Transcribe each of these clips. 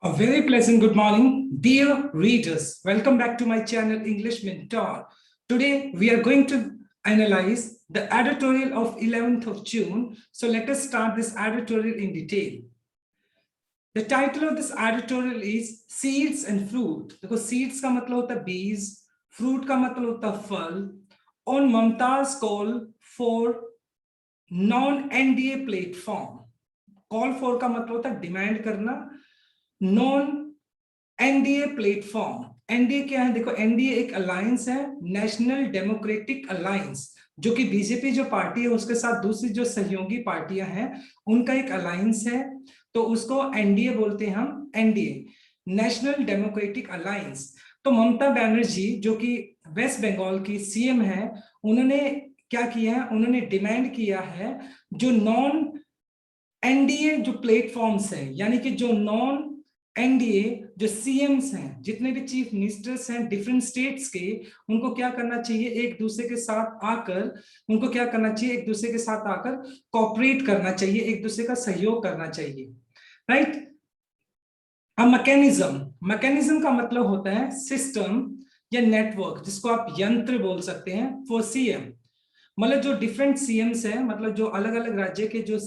A very pleasant good morning, dear readers. Welcome back to my channel, English Mentor. Today, we are going to analyze the editorial of 11th of June. So let us start this editorial in detail. The title of this editorial is Seeds and Fruit. Because seeds का मतलब होता है बीज, fruit का मतलब होता है फल. On Mamta's call for non-NDA platform. Call for का मतलब होता है डिमांड करना. Non NDA platform. एनडीए क्या है? देखो, एनडीए एक अलायंस है, नेशनल डेमोक्रेटिक अलायंस, जो कि बीजेपी जो पार्टी है उसके साथ दूसरी जो सहयोगी पार्टियां हैं उनका एक अलायंस है, तो उसको एनडीए बोलते हैं हम. NDA, national democratic alliance. तो ममता बनर्जी जो कि वेस्ट बंगाल की सीएम है, उन्होंने क्या किया है? उन्होंने डिमांड किया है जो नॉन एनडीए जो प्लेटफॉर्म्स हैं, यानी कि जो नॉन एनडीए जो सीएम्स हैं, जितने भी चीफ मिनिस्टर्स हैं डिफरेंट स्टेट्स के, उनको क्या करना चाहिए? एक दूसरे के साथ आकर कोऑपरेट करना चाहिए, एक दूसरे का सहयोग करना चाहिए. राइट. अब मैकेनिज्म का मतलब होता है सिस्टम या नेटवर्क, जिसको आप यंत्र बोल सकते हैं. फॉर सीएम मतलब जो डिफरेंट सीएम्स हैं, मतलब जो अलग अलग राज्य के जो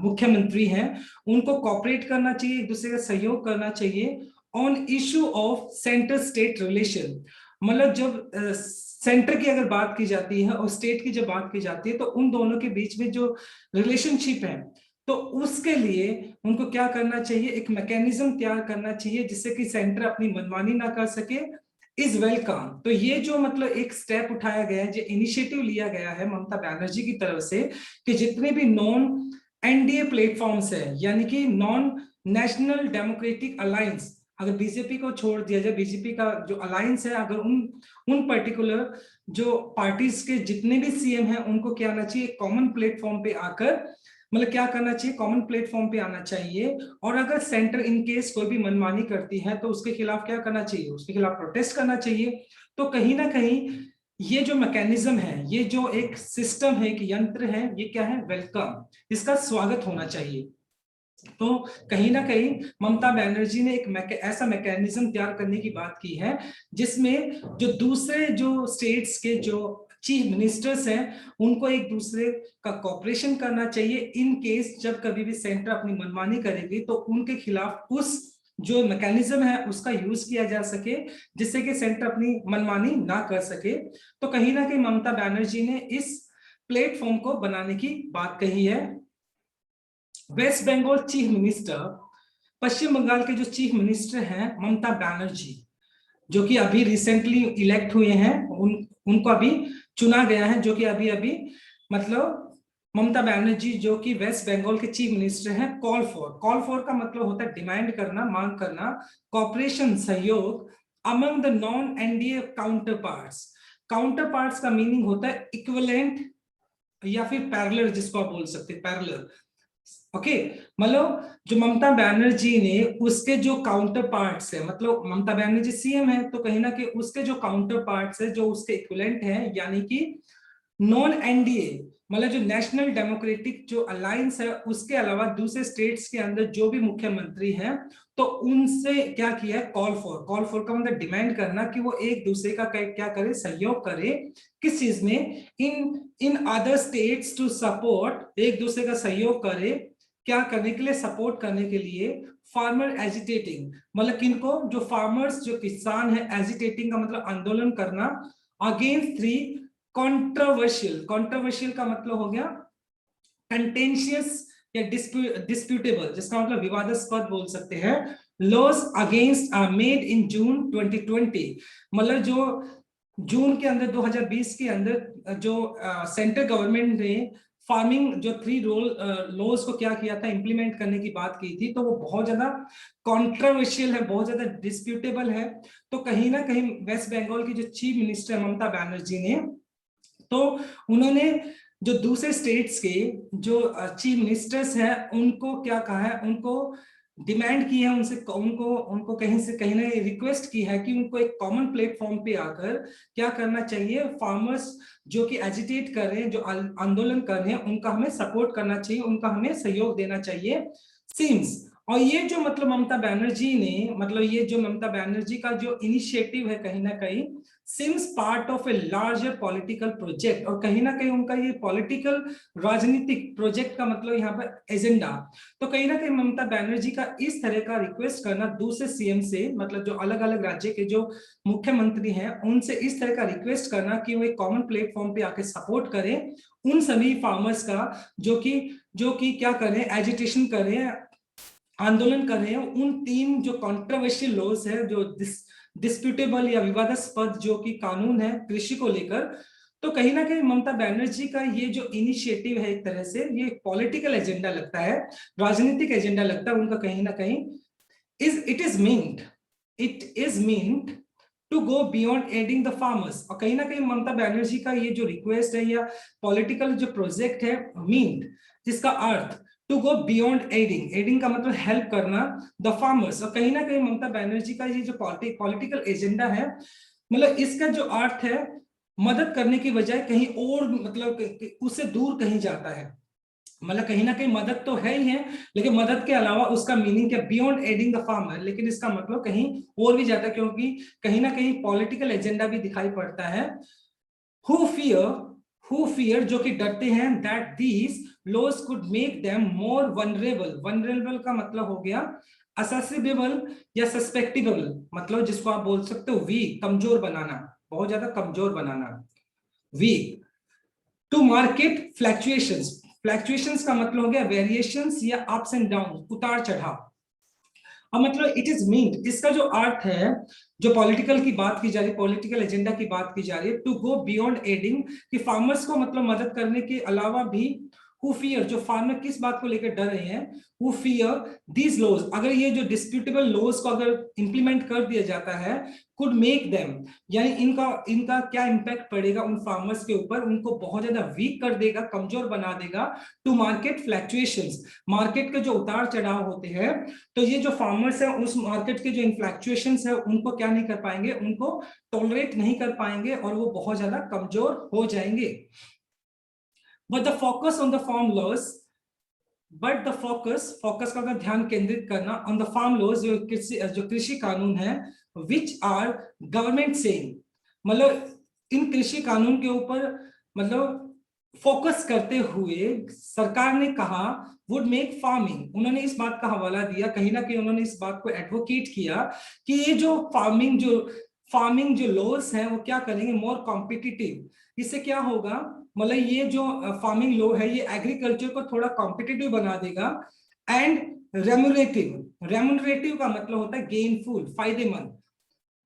मुख्यमंत्री हैं, उनको कोऑपरेट करना चाहिए, एक दूसरे का सहयोग करना चाहिए on issue of centre state relation. मतलब जब सेंटर की अगर बात की जाती है और स्टेट की जब बात की जाती है, तो उन दोनों के बीच में जो रिलेशनशिप है, तो उसके लिए उनको क्या करना चाहिए? एक मैकेनिज्म तैयार करना चाहिए जिससे कि सेंटर अपनी मनमानी ना कर सके. Is welcome. तो ये जो मतलब एक स्टेप उठाया गया है, जो इनिशिएटिव लिया गया है ममता बनर्जी की तरफ से, कि जितने भी नॉन एनडीए प्लेटफॉर्म्स है, यानी कि नॉन नेशनल डेमोक्रेटिक अलायंस, अगर बीजेपी को छोड़ दिया जाए, बीजेपी का जो अलायंस है, अगर उन पर्टिकुलर जो पार्टीज के जितने भी सीएम हैं, उनको क्या आना चाहिए? कॉमन प्लेटफॉर्म पे आकर, मतलब क्या करना चाहिए? कॉमन प्लेटफॉर्म पे आना चाहिए. और अगर सेंटर इन केस कोई भी मनमानी करती है, तो उसके खिलाफ क्या करना चाहिए? उसके खिलाफ प्रोटेस्ट करना चाहिए. तो कहीं ना कहीं ये जो मैकेनिज्म है, ये जो एक सिस्टम है, एक यंत्र है, ये क्या है? वेलकम. इसका स्वागत होना चाहिए. तो कहीं ना कहीं ममता बनर्जी ने एक ऐसा मैकेनिज्म तैयार करने की बात की है, जिसमें जो दूसरे जो स्टेट्स के जो चीफ मिनिस्टर्स हैं, उनको एक दूसरे का कोऑपरेशन करना चाहिए. इन केस जब कभी भी सेंटर अपनी मनमानी करेगी, तो उनके खिलाफ उस जो मैकेनिज्म है उसका यूज किया जा सके, जिससे कि सेंटर अपनी मनमानी ना कर सके. तो कहीं ना कहीं ममता बनर्जी ने इस प्लेटफॉर्म को बनाने की बात कही है. वेस्ट बंगाल चीफ मिनिस्टर, पश्चिम बंगाल के जो चीफ मिनिस्टर हैं ममता बनर्जी, जो कि अभी रिसेंटली इलेक्ट हुए हैं, उनको अभी चुना गया है, जो कि अभी मतलब ममता बनर्जी जो कि वेस्ट बंगाल के चीफ मिनिस्टर हैं. कॉल फॉर का मतलब होता है डिमांड करना, मांग करना. कॉपरेशन, सहयोग among the non NDA counter parts का मीनिंग होता है इक्विवेलेंट या फिर पैरेलल, जिसको आप बोल सकते हैं पैरेलल. ओके. मतलब जो ममता बनर्जी ने, उसके जो काउंटर पार्ट्स है, मतलब ममता बनर्जी सीएम है, तो कहीं ना कहीं उसके जो काउंटर पार्ट्स है, जो उसके इक्विवेलेंट है, यानी कि नॉन एनडीए, मतलब जो नेशनल डेमोक्रेटिक जो अलायंस है, उसके अलावा दूसरे स्टेट्स के अंदर जो भी मुख्यमंत्री हैं, तो उनसे क्या किया है? कॉल फॉर का मतलब डिमांड करना कि वो एक दूसरे का क्या करे? सहयोग करे. किस चीज में? In other states to support, एक दूसरे का सहयोग करे. क्या करने के लिए? सपोर्ट करने के लिए. फार्मर एजिटेटिंग, मतलब किनको? जो फार्मर्स, जो किसान है. एजिटेटिंग का मतलब आंदोलन करना. अगेंस्ट थ्री कंट्रोवर्शियल का मतलब हो गया कंटेंशियस या डिस्प्यूटेबल, जिसका मतलब विवादास्पद बोल सकते हैं. लॉस अगेंस्ट मेड इन जून 2020, मतलब जो जून के अंदर 2020 के अंदर जो सेंट्रल गवर्नमेंट ने फार्मिंग जो 3 लॉज को क्या किया था? इंप्लीमेंट करने की बात की थी. तो वो बहुत ज्यादा कॉन्ट्रोवर्शियल है, बहुत ज्यादा डिस्प्यूटेबल है. तो कहीं ना कहीं वेस्ट बंगाल की जो चीफ मिनिस्टर ममता बनर्जी ने, तो उन्होंने जो दूसरे स्टेट्स के जो चीफ मिनिस्टर्स हैं, उनको क्या कहा है? उनको डिमांड की है, उनसे उनको कहीं से कहीं ने रिक्वेस्ट की है कि उनको एक कॉमन प्लेटफॉर्म पे आकर क्या करना चाहिए? फार्मर्स जो कि एजिटेट कर रहे हैं, जो आंदोलन कर रहे हैं, उनका हमें सपोर्ट करना चाहिए, उनका हमें सहयोग देना चाहिए. सीम्स और ये जो मतलब ममता बनर्जी ने मतलब ये जो ममता बनर्जी का जो इनिशिएटिव है कहीं ना कहीं seems part of a larger political project, और कहीं ना कहीं उनका ये पॉलिटिकल राजनीतिक प्रोजेक्ट का मतलब यहाँ पर एजेंडा। तो कहीं ना कहीं ममता बनर्जी का इस तरह का रिक्वेस्ट करना दूसरे सीएम से, मतलब जो अलग अलग राज्य के जो मुख्यमंत्री हैं उनसे इस तरह का रिक्वेस्ट करना कि वो एक कॉमन प्लेटफॉर्म पे आके सपोर्ट करें उन सभी फार्मर्स का जो कि क्या करें, एजिटेशन करें, आंदोलन कर रहे हैं उन 3 जो कंट्रोवर्शियल लॉज है, जो डिस्प्यूटेबल या विवादास्पद जो कि कानून है कृषि को लेकर। तो कहीं ना कहीं ममता बनर्जी का ये जो इनिशिएटिव है एक तरह से ये पॉलिटिकल एजेंडा लगता है, राजनीतिक एजेंडा लगता है उनका कहीं ना कहीं। It is meant to go beyond aiding the farmers. और कहीं ना कहीं ममता बनर्जी का ये जो रिक्वेस्ट है या पॉलिटिकल जो प्रोजेक्ट है मीन्ड, जिसका अर्थ to go beyond aiding, aiding का मतलब हेल्प करना द फार्मर्स। और कहीं ना कहीं ममता बनर्जी का ये जो पॉलिटिकल एजेंडा है मतलब इसका जो अर्थ है मदद करने की बजाय कहीं और मतलब उससे दूर कहीं जाता है। मतलब कहीं ना कहीं मदद तो है ही है लेकिन मदद के अलावा उसका मीनिंग क्या, बियॉन्ड एडिंग द फार्मर, लेकिन इसका मतलब कहीं और भी जाता है क्योंकि कहीं ना कहीं पॉलिटिकल एजेंडा भी दिखाई पड़ता है। हु फियर जो कि डरते हैं that these laws could make them more vulnerable. Vulnerable का मतलब हो गया अससेबल या सस्पेक्टेबल, मतलब जिसको आप बोल सकते हो वीक, कमजोर बनाना, बहुत ज्यादा कमजोर बनाना, week to market fluctuations. Fluctuations का मतलब हो गया वेरिएशंस या अप्स एंड डाउन, उतार चढ़ाव। अब मतलब इट इज मीन, इसका जो अर्थ है जो पॉलिटिकल की बात की जा रही है, पॉलिटिकल एजेंडा की बात की जा रही है, टू गो बियॉन्ड एडिंग, कि फार्मर्स को मतलब मदद करने के अलावा भी हु फियर, जो फार्मर किस बात को लेकर डर रहे हैं, हु फियर दीज लॉज, अगर ये जो डिस्प्यूटेबल लॉज को अगर इंप्लीमेंट कर दिया जाता है, कुड मेक देम, यानी इनका इनका क्या इंपैक्ट पड़ेगा उन फार्मर्स के ऊपर, उनको बहुत ज्यादा वीक कर देगा, कमजोर बना देगा, टू मार्केट फ्लैक्चुएशंस, मार्केट के जो उतार चढ़ाव होते हैं, तो ये जो फार्मर्स है उस मार्केट के जो इन्फ्लैक्चुएशंस है उनको क्या नहीं कर पाएंगे, उनको टॉलरेट नहीं कर पाएंगे और वो बहुत ज्यादा कमजोर हो जाएंगे। But the focus on the farm laws, but the focus का अगर ध्यान केंद्रित करना ऑन द फार्म लॉज, जो कृषि कानून है, विच आर गवर्नमेंट सेइंग, मतलब इन कृषि कानून के ऊपर मतलब फोकस करते हुए सरकार ने कहा वुड मेक फार्मिंग, उन्होंने इस बात का हवाला दिया, कहीं ना कहीं उन्होंने इस बात को एडवोकेट किया कि ये जो फार्मिंग जो लॉज हैं वो क्या करेंगे, मोर कॉम्पिटिटिव। इससे क्या होगा, मतलब ये जो फार्मिंग लॉ है ये एग्रीकल्चर को थोड़ा कॉम्पिटिटिव बना देगा। एंड रेमुनरेटिव का मतलब होता है गेनफुल, फायदेमंद,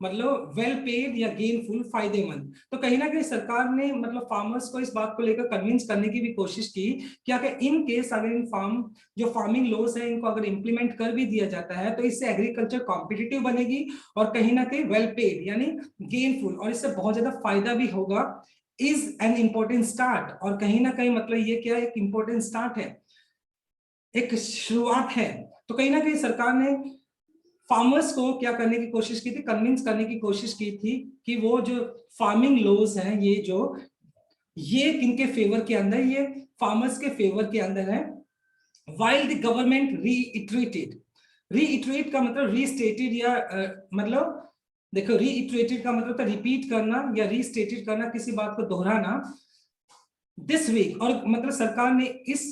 मतलब वेल पेड या गेनफुल, फायदेमंद। तो कहीं ना कहीं सरकार ने मतलब फार्मर्स को इस बात को लेकर कन्विंस करने की भी कोशिश की कि अगर इन केस अगर इन फार्मिंग लॉस है इनको अगर इंप्लीमेंट कर भी दिया जाता है तो इससे एग्रीकल्चर कॉम्पिटिटिव बनेगी और कहीं ना कहीं वेल पेड यानी गेनफुल, और इससे बहुत ज्यादा फायदा भी होगा। इज एन इंपॉर्टेंट स्टार्ट, और कहीं ना कहीं मतलब ये क्या एक इंपॉर्टेंट स्टार्ट है, एक शुरुआत है। तो कहीं ना कहीं सरकार ने फार्मर्स को क्या करने की कोशिश की थी, कन्विंस करने की कोशिश की थी कि वो जो फार्मिंग लॉज हैं ये किनके फेवर के अंदर, ये फार्मर्स के फेवर के अंदर है। वाइल द गवर्नमेंट रीइटरेट का मतलब रीस्टेटेड या मतलब देखो रीइटरेटेड का मतलब रिपीट करना या रीस्टेटेड करना, किसी बात को दोहराना। दिस वीक, और मतलब सरकार ने इस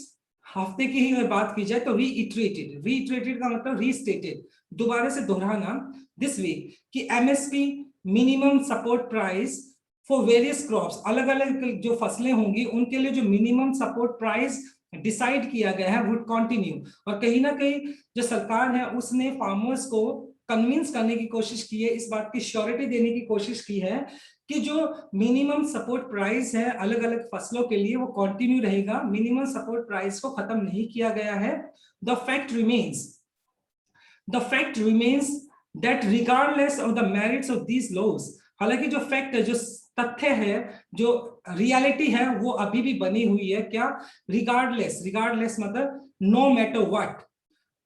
हफ्ते की ही अगर बात की जाए तो रीइटरेटेड का मतलब रीस्टेटेड, दोबारा से दोहराना, दिस वीक कि MSP minimum support price for various crops, अलग अलग जो फसलें होंगी उनके लिए जो मिनिमम सपोर्ट प्राइस डिसाइड किया गया है वुड कंटिन्यू। और कहीं ना कहीं जो सरकार है उसने फार्मर्स को कन्विंस करने की कोशिश की है, इस बात की श्योरिटी देने की कोशिश की है कि जो मिनिमम सपोर्ट प्राइस है अलग अलग फसलों के लिए वो कंटिन्यू रहेगा, मिनिमम सपोर्ट प्राइस को खत्म नहीं किया गया है। The fact remains that regardless of the merits of these laws, हालांकि जो फैक्ट है, जो तथ्य है, जो रियलिटी है वो अभी भी बनी हुई है, क्या, रिगार्डलेस मतलब no matter what,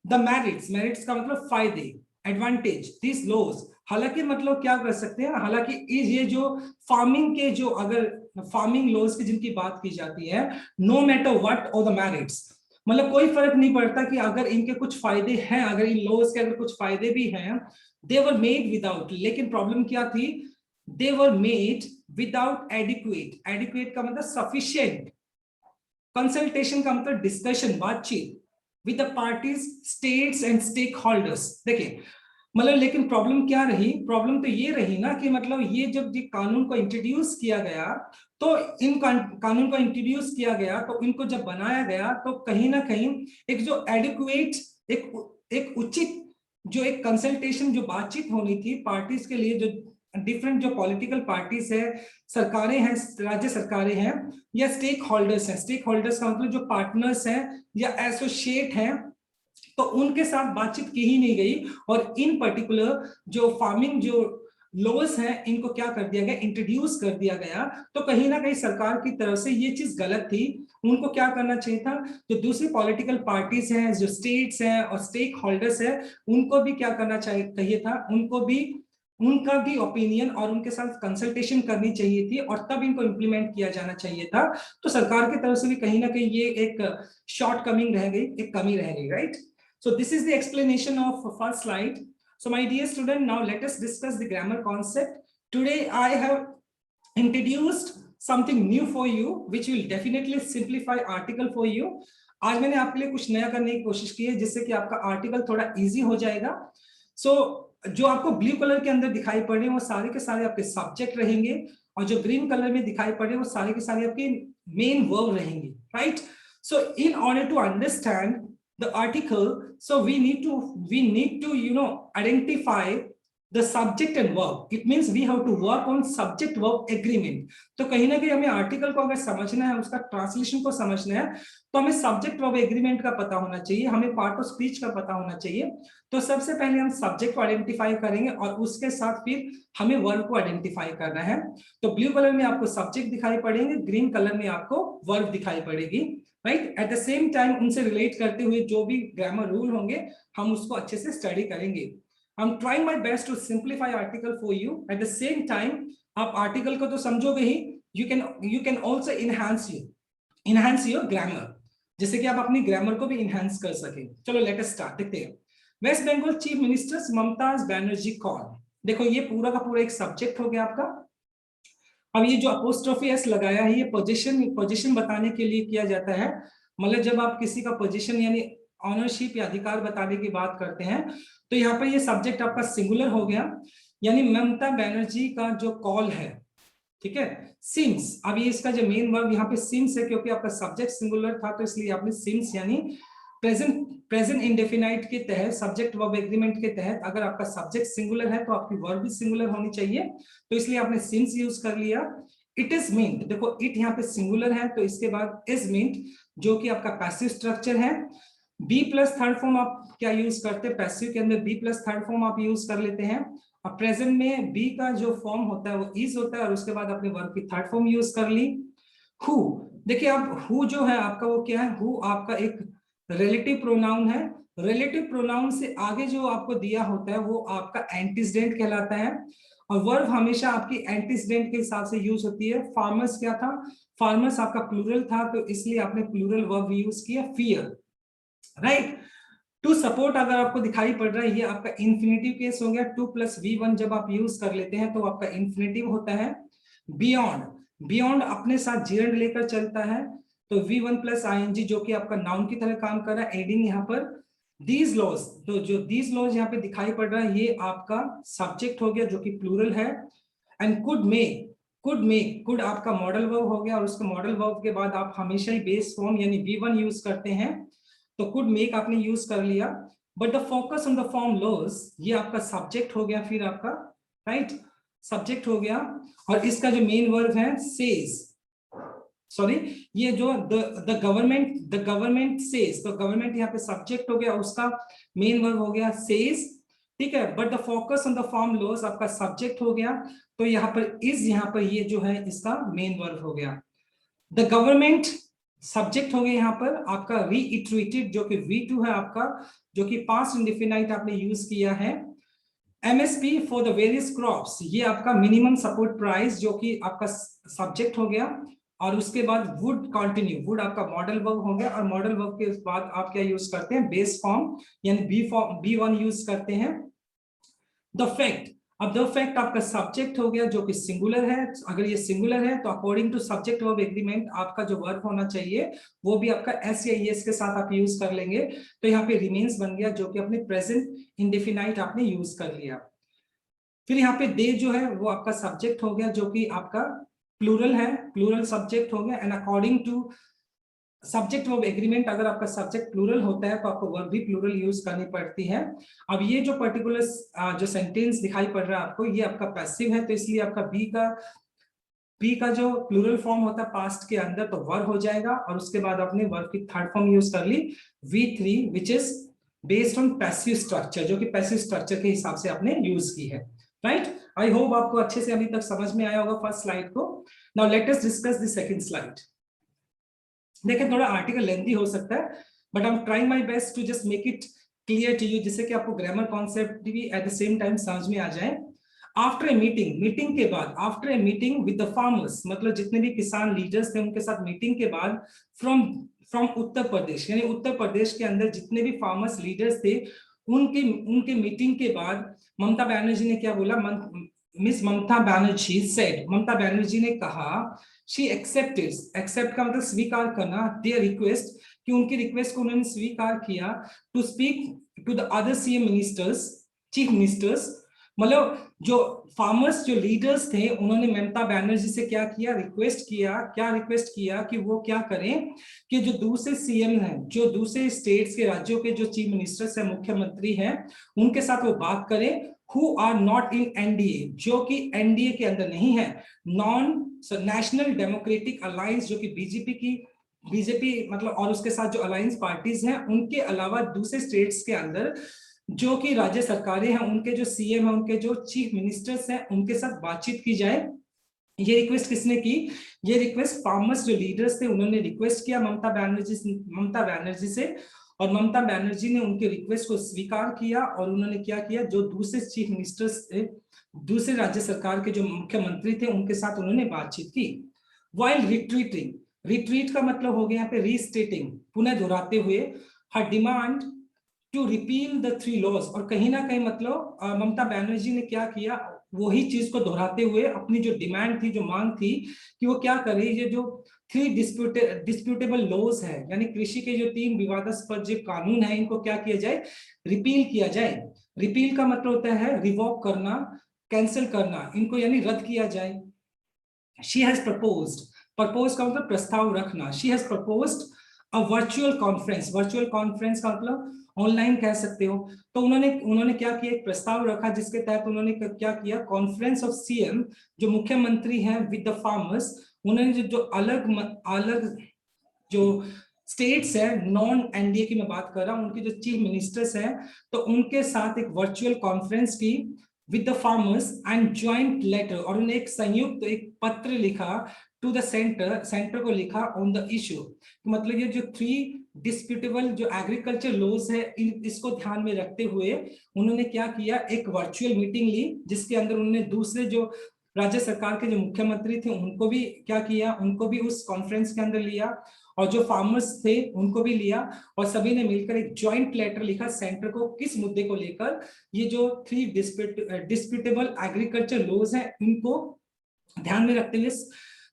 the merits का मतलब फायदे, एडवांटेज, दिस लॉज, हालांकि मतलब क्या कर सकते हैं, हालांकि ये जो फार्मिंग के जो अगर फार्मिंग लॉज की जिनकी बात की जाती है, नो मैटर व्हाट और द मेरिट्स, मतलब कोई फर्क नहीं पड़ता कि अगर इनके कुछ फायदे हैं, अगर इन लॉज के अगर कुछ फायदे भी हैं, दे वर मेड विदाउट, लेकिन प्रॉब्लम क्या थी, they were made without adequate, adequate का मतलब सफिशिएंट, कंसल्टेशन का मतलब डिस्कशन, बातचीत with the parties, states and stakeholders. देखिए मतलब, लेकिन प्रॉब्लम क्या रही, प्रॉब्लम तो ये रही ना कि मतलब ये जब ये कानून को इंट्रोड्यूस किया गया, तो इन कानून को इंट्रोड्यूस किया गया, तो इनको जब बनाया गया तो कहीं ना कहीं एक जो एडिक्वेट, एक उचित जो एक कंसल्टेशन, जो बातचीत होनी थी पार्टीज के लिए, जो डिफरेंट जो पॉलिटिकल पार्टीज है, सरकारें हैं, राज्य सरकारें हैं, या स्टेक होल्डर्स हैं, स्टेक होल्डर्स का मतलब जो पार्टनर्स हैं या एसोसिएट हैं, तो उनके साथ बातचीत की ही नहीं गई। और इन पर्टिकुलर जो फार्मिंग जो लॉज हैं, इनको क्या कर दिया गया, इंट्रोड्यूस कर दिया गया। तो कहीं ना कहीं सरकार की तरफ से ये चीज गलत थी। उनको क्या करना चाहिए था, जो दूसरी पॉलिटिकल पार्टीज हैं, जो स्टेट्स हैं और स्टेक होल्डर्स हैं, उनको भी क्या करना चाहिए था, उनको भी उनका भी ओपिनियन और उनके साथ कंसल्टेशन करनी चाहिए थी, और तब इनको इंप्लीमेंट किया जाना चाहिए था। तो सरकार की तरफ से भी कहीं ना कहीं ये एक शॉर्ट कमिंग रह गई, एक कमी रह गई, right. So this is the explanation of first slide. So my dear student, now let us discuss the grammar concept. Today I have introduced something new for you, which will definitely simplify article for you. आज मैंने आपके लिए कुछ नया करने की कोशिश की है, जिससे कि आपका आर्टिकल थोड़ा इजी हो जाएगा। So जो आपको ब्लू कलर के अंदर दिखाई पड़ रहे हैं, वो सारे के सारे आपके सब्जेक्ट रहेंगे, और जो ग्रीन कलर में दिखाई पड़ रहे हैं, वो सारे के सारे आपके मेन वर्ब रहेंगे, right. So in order to understand the article, so we need to identify the subject and verb. It means we have to work on subject verb agreement. तो कहीं ना कहीं हमें आर्टिकल को अगर समझना है, उसका ट्रांसलेशन को समझना है, तो हमें सब्जेक्ट वर्ब एग्रीमेंट का पता होना चाहिए, हमें पार्ट ऑफ स्पीच का पता होना चाहिए। तो सबसे पहले हम सब्जेक्ट को आइडेंटिफाई करेंगे, और उसके साथ फिर हमें वर्ब को आइडेंटिफाई करना है। तो ब्लू कलर में आपको सब्जेक्ट दिखाई पड़ेंगे, ग्रीन कलर में आपको वर्ब दिखाई पड़ेगी, right. Eight the same time उनसे रिलेट करते हुए जो भी ग्रामर रूल होंगे, हम उसको अच्छे से स्टडी करेंगे। I'm trying my best to simplify article for you. At the same time, आप आर्टिकल को तो समझोगे ही, you can also enhance your grammar, जिससे कि आप अपनी ग्रामर को भी enhance कर सके। चलो लेट अस स्टार्ट, देखते हैं। Waste Bengal chief minister Mamata Banerjee कौन? देखो ये पूरा का पूरा एक सब्जेक्ट हो गया आपका। अब ये जो अपोस्ट्रोफी एस लगाया है, ये पोजीशन बताने के लिए किया जाता है। मतलब जब आप किसी का पोजीशन यानी ऑनरशिप या अधिकार बताने की बात करते हैं, तो यहाँ पर ये सब्जेक्ट आपका सिंगुलर हो गया, यानी ममता बनर्जी का जो कॉल है, ठीक है, सिंस। अब ये इसका जो मेन वर्ब यहाँ पे सिंस है, क्योंकि आपका सब्जेक्ट सिंगुलर था, तो इसलिए आपने सिंस यानी प्रेजेंट इंडेफिनाइट के तहत, सब्जेक्ट वर्ब एग्रीमेंट के तहत, अगर आपका सब्जेक्ट सिंगुलर है तो आपकी वर्ब भी सिंगुलर होनी चाहिए, तो इसलिए आपने सिंस यूज कर लिया। इट इज मींट, देखो इट यहाँ पे सिंगुलर है, तो इसके बाद इज मींट, जो कि आपका पैसिव स्ट्रक्चर है। बी प्लस थर्ड फॉर्म आप क्या यूज करते हैं, पैसिव के अंदर बी प्लस थर्ड फॉर्म आप यूज कर लेते हैं। अब प्रेजेंट में बी का जो फॉर्म होता है वो इज होता है, और उसके बाद आपने वर्ब की थर्ड फॉर्म यूज कर ली। हु, देखिए अब हु जो है आपका वो क्या है, हु आपका एक रिलेटिव प्रोनाउन है। रिलेटिव प्रोनाउन से आगे जो आपको दिया होता है वो आपका एंटीसीडेंट कहलाता है, और वर्ब हमेशा आपकी एंटीसीडेंट के हिसाब से यूज होती है। फार्मर्स क्या था, फार्मर्स आपका प्लूरल था, तो इसलिए आपने प्लूरल वर्ब यूज किया, फियर, राइट। टू सपोर्ट अगर आपको दिखाई पड़ रहा है, ये आपका इन्फिनेटिव केस हो गया। टू प्लस V1 जब आप यूज कर लेते हैं तो आपका इन्फिनेटिव होता है। बियॉन्ड, बियॉन्ड अपने साथ जीरंड लेकर चलता है, तो V1 प्लस ING जो कि आपका नाउन की तरह काम कर रहा है। एडिंग यहाँ पर दीज लॉज, तो जो दीज लॉज यहाँ पे दिखाई पड़ रहा है, ये आपका सब्जेक्ट हो गया जो कि प्लूरल है। एंड कुड मेक, कुड आपका मॉडल वर्ब हो गया, और उसके मॉडल वर्ब के बाद आप हमेशा ही बेस फॉर्म यानी V1 यूज करते हैं, तो कुड मेक आपने यूज कर लिया। But the focus on the farm laws, ये आपका सब्जेक्ट हो गया, फिर आपका राइट सब्जेक्ट हो गया, और इसका जो मेन वर्ब है सेज, सॉरी ये जो द गवर्नमेंट सेज, तो गवर्नमेंट यहाँ पे सब्जेक्ट हो गया, उसका मेन वर्ब हो गया सेज, ठीक है। But the focus on the farm laws आपका सब्जेक्ट हो गया, तो यहाँ पर इज, यहाँ पर ये जो है इसका मेन वर्ब हो गया। द गवर्नमेंट सब्जेक्ट हो गया यहाँ पर आपका रीइटरेटेड, जो कि V2 है आपका, जो कि पास्ट इंडेफिनाइट आपने यूज किया है। MSP for the various crops, ये आपका मिनिमम सपोर्ट प्राइस, जो कि आपका सब्जेक्ट हो गया। और उसके बाद वुड कंटिन्यू, वुड आपका मॉडल वर्ब हो गया, और मॉडल वर्ब के बाद आप क्या यूज करते हैं, बेस फॉर्म यानी बी फॉर्म B1 यूज करते हैं। द फैक्ट, अब द फैक्ट आपका सब्जेक्ट हो गया जो कि सिंगुलर है, अगर ये सिंगुलर है तो according to subject verb agreement आपका जो वर्ब होना चाहिए वो भी आपका एस या ईएस के साथ आप यूज कर लेंगे। तो यहाँ पे रिमेन्स बन गया जो कि अपने प्रेजेंट इंडेफिनाइट आपने यूज कर लिया। फिर यहाँ पे दे जो है वो आपका सब्जेक्ट हो गया जो कि आपका प्लूरल है, प्लूरल सब्जेक्ट हो गया, and according to subject verb agreement अगर आपका सब्जेक्ट प्लूरल होता है तो आपको वर्ब भी प्लूरल यूज करनी पड़ती है। अब ये जो पर्टिकुलर जो सेंटेंस दिखाई पड़ रहा है आपको, ये आपका पैसिव है, तो इसलिए आपका बी का जो प्लूरल फॉर्म होता है पास्ट के अंदर तो वर्ब हो जाएगा, और उसके बाद आपने वर्ब की थर्ड फॉर्म यूज कर ली V3 which is based on passive structure, जो कि पैसिव स्ट्रक्चर के हिसाब से आपने यूज की है। राइट, आई होप आपको अच्छे से अभी तक समझ में आया होगा फर्स्ट स्लाइड को। Now let us discuss the second slide. देखिए थोड़ा आर्टिकल लेंथी हो सकता है, but I am trying my best to just make it clear to you, जिससे कि आपको ग्रामर कॉन्सेप्ट भी एट द सेम टाइम समझ में आ जाए। आफ्टर ए मीटिंग, मीटिंग के बाद, after a meeting with the farmers, मतलब जितने भी किसान लीडर्स थे उनके साथ मीटिंग के बाद, फ्रॉम फ्रॉम उत्तर प्रदेश, यानी उत्तर प्रदेश के अंदर जितने भी फार्मर्स लीडर्स थे उनके उनके मीटिंग के बाद ममता बनर्जी ने क्या बोला, मिस ममता बनर्जी सेड, ममता बनर्जी ने कहा, शी एक्सेप्टेड, एक्सेप्ट का मतलब स्वीकार करना, देयर रिक्वेस्ट, कि उनकी रिक्वेस्ट को उन्होंने स्वीकार किया, to speak to the other CM ministers, chief ministers, मतलब जो फार्मर्स जो लीडर्स थे उन्होंने ममता बनर्जी से क्या किया, रिक्वेस्ट किया, क्या रिक्वेस्ट किया कि वो क्या करें कि जो दूसरे सीएम हैं, जो दूसरे स्टेट्स के राज्यों के जो चीफ मिनिस्टर्स हैं, मुख्यमंत्री हैं, उनके साथ वो बात करें, who are not in NDA, जो कि एनडीए के अंदर नहीं है, नॉन नेशनल डेमोक्रेटिक अलायंस, जो कि बीजेपी मतलब, और उसके साथ जो अलायंस पार्टीज हैं उनके अलावा दूसरे स्टेट्स के अंदर जो कि राज्य सरकारें हैं, उनके जो सीएम हैं, उनके जो चीफ मिनिस्टर्स हैं, उनके साथ बातचीत की जाए। ये रिक्वेस्ट किसने की, ये रिक्वेस्ट फार्मर्स जो लीडर्स थे उन्होंने रिक्वेस्ट किया ममता बनर्जी से, और ममता बनर्जी ने उनके रिक्वेस्ट को स्वीकार किया, और उन्होंने क्या किया, जो दूसरे चीफ मिनिस्टर्स थे, दूसरे राज्य सरकार के जो मुख्यमंत्री थे उनके साथ उन्होंने बातचीत की। वाइल रिट्रीटिंग, रिट्रीट का मतलब हो गया यहाँ पे रीस्टेटिंग, पुनः दोहराते हुए, हर demand to repeal the 3 laws, और कहीं ना कहीं मतलब ममता बनर्जी ने क्या किया, वही चीज को दोहराते हुए अपनी जो डिमांड थी, जो मांग थी कि वो क्या करे, ये जो 3 डिस्प्यूटेबल लॉज है, यानी कृषि के जो 3 विवादास्पद जो कानून है, इनको क्या किया जाए, रिपील किया जाए। रिपील का मतलब होता है रिवॉक करना, कैंसिल करना, इनको यानी रद्द किया जाए। शी हैज प्रपोज्ड, प्रपोज का मतलब प्रस्ताव रखना, she has proposed a virtual conference, virtual conference का मतलब ऑनलाइन कह सकते हो। तो उन्होंने क्या किया, एक प्रस्ताव रखा जिसके तहत उन्होंने क्या किया, कॉन्फ्रेंस ऑफ सीएम, जो मुख्यमंत्री हैं, विद द फार्मर्स, उन्होंने जो अलग अलग जो स्टेट्स है, नॉन एनडीए की मैं बात कर रहा हूं, उनके जो चीफ मिनिस्टर्स हैं, तो उनके साथ एक वर्चुअल कॉन्फ्रेंस की with the farmers and joint letter, और उन्हें एक संयुक्त एक पत्र लिखा टू द सेंटर, सेंटर को लिखा ऑन द इशू, मतलब ये जो 3 डिस्प्यूटेबल जो एग्रीकल्चर लॉज है, इसको ध्यान में रखते हुए उन्होंने क्या किया, एक वर्चुअल मीटिंग ली, जिसके अंदर उन्होंने दूसरे जो राज्य सरकार के जो मुख्यमंत्री थे उनको भी क्या किया, उनको भी उस कॉन्फ्रेंस के अंदर लिया, और जो फार्मर्स थे उनको भी लिया, और सभी ने मिलकर एक जॉइंट लेटर लिखा सेंटर को, किस मुद्दे को लेकर, ये जो 3 डिस्प्यूटेबल एग्रीकल्चर लॉज हैं इनको ध्यान में रखते हुए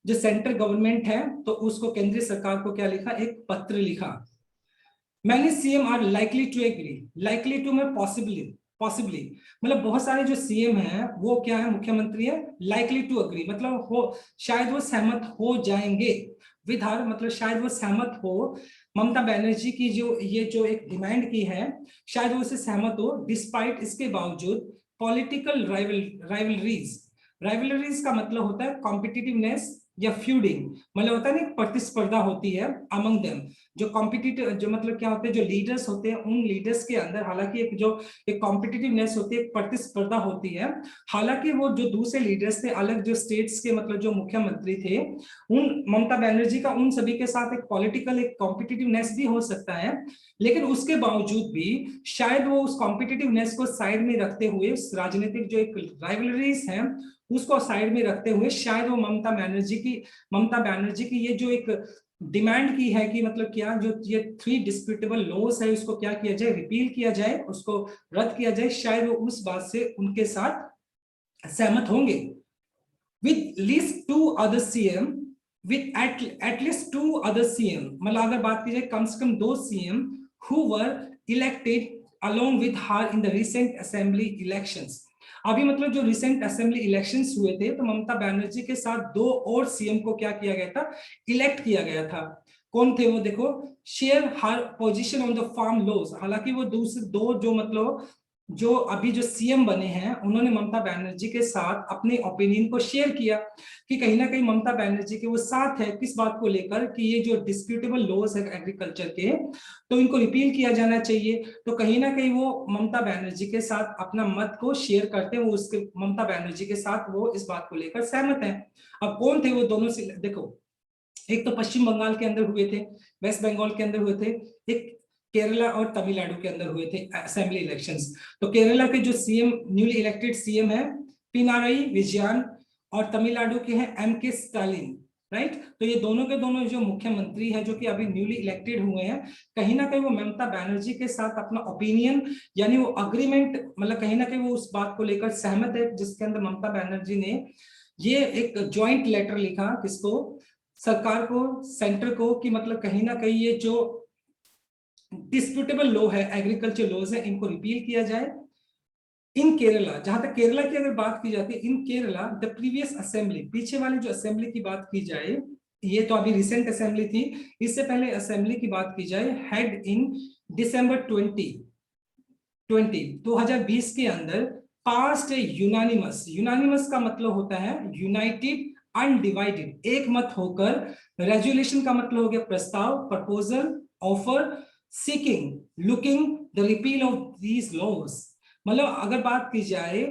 जो सेंट्रल गवर्नमेंट है तो उसको, केंद्रीय सरकार को क्या लिखा, एक पत्र लिखा। Many CM are likely to agree, likely to में पॉसिबली मतलब बहुत सारे जो सीएम हैं वो क्या है, मुख्यमंत्री है, लाइकली टू एग्री मतलब हो, शायद वो सहमत हो जाएंगे, विद हर मतलब शायद वो सहमत हो, ममता बनर्जी की जो ये जो एक डिमांड की है, शायद वो उससे सहमत हो, डिस्पाइट इसके बावजूद, पॉलिटिकल राइवलरीज का मतलब होता है कॉम्पिटिटिवनेस या फ्यूडिंग, मतलब होता है ना, प्रतिस्पर्धा होती है अमंग देम, जो कॉम्पिटिटिव जो मतलब क्या होते हैं, जो लीडर्स होते हैं उन लीडर्स के अंदर, हालांकि एक कॉम्पिटिटिवनेस होती है, एक प्रतिस्पर्धा होती है, हालांकि वो जो दूसरे लीडर्स थे अलग जो स्टेट्स के मतलब जो मुख्यमंत्री थे, उन ममता बनर्जी का उन सभी के साथ एक पॉलिटिकल एक कॉम्पिटिटिवनेस भी हो सकता है, लेकिन उसके बावजूद भी शायद वो उस कॉम्पिटिटिवनेस को साइड में रखते हुए राजनीतिक जो एक राइवलरीज है उसको साइड में रखते हुए शायद वो ममता बनर्जी की ये जो एक डिमांड की है कि मतलब क्या जो ये 3 डिस्प्यूटेबल लॉज है उसको क्या किया जाए, रिपील किया जाए, उसको रद्द किया जाए, शायद वो उस बात से उनके साथ सहमत होंगे। with least two other CM, with at least two other CM, मतलब अगर बात की जाए कम से कम 2 CM who were elected along with her in the recent assembly elections। अभी मतलब जो रिसेंट असेंबली इलेक्शंस हुए थे तो ममता बनर्जी के साथ 2 और सीएम को क्या किया गया था, इलेक्ट किया गया था। कौन थे वो, देखो, share her position on the farm laws. हालांकि वो दूसरे 2 जो मतलब जो अभी जो सीएम बने हैं उन्होंने ममता बनर्जी के साथ अपने ओपिनियन को शेयर किया कि कहीं ना कहीं ममता बनर्जी के वो साथ है किस बात को लेकर कि ये जो डिस्प्यूटेबल लॉज है एग्रीकल्चर के तो इनको रिपील किया जाना चाहिए। तो कहीं ना कहीं वो ममता बनर्जी के साथ अपना मत को शेयर करते हैं, वो उसके ममता बनर्जी के साथ वो इस बात को लेकर सहमत है। अब कौन थे वो दोनों से, देखो, एक तो पश्चिम बंगाल के अंदर हुए थे, वेस्ट बंगाल के अंदर हुए थे, एक केरला और तमिलनाडु के अंदर हुए थे असेंबली इलेक्शंस। तो केरला के जो सीएम, न्यूली इलेक्टेड सीएम है पिनाराई विजयन, और तमिलनाडु के हैं एम.के. Stalin, right. तो ये दोनों के दोनों जो मुख्यमंत्री हैं जो कि अभी न्यूली इलेक्टेड हुए हैं, कहीं ना कहीं वो ममता बनर्जी के साथ अपना ओपिनियन यानी वो अग्रीमेंट, मतलब कहीं ना कहीं वो उस बात को लेकर सहमत है जिसके अंदर ममता बनर्जी ने ये एक ज्वाइंट लेटर लिखा किसको, सरकार को, सेंटर को, कि मतलब कहीं ना कहीं ये जो डिस्प्यूटेबल लॉ है, एग्रीकल्चर लॉज है, इनको रिपील किया जाए। इन केरला, जहां तक केरला की अगर बात की जाती है, इन केरला द प्रीवियस असेंबली, पीछे वाली जो असेंबली की बात की जाए, ये तो अभी रिसेंट असेंबली थी, इससे पहले असेंबली की बात की जाए, हेड इन दिसंबर 2020 के अंदर पास्ट यूनानिमस। यूनानिमस का मतलब होता है यूनाइटेड अनडिवाइडेड, एक मत होकर। रेजुलेशन का मतलब हो गया प्रस्ताव, proposal, offer, seeking, looking the repeal of these laws. मतलब अगर बात की जाए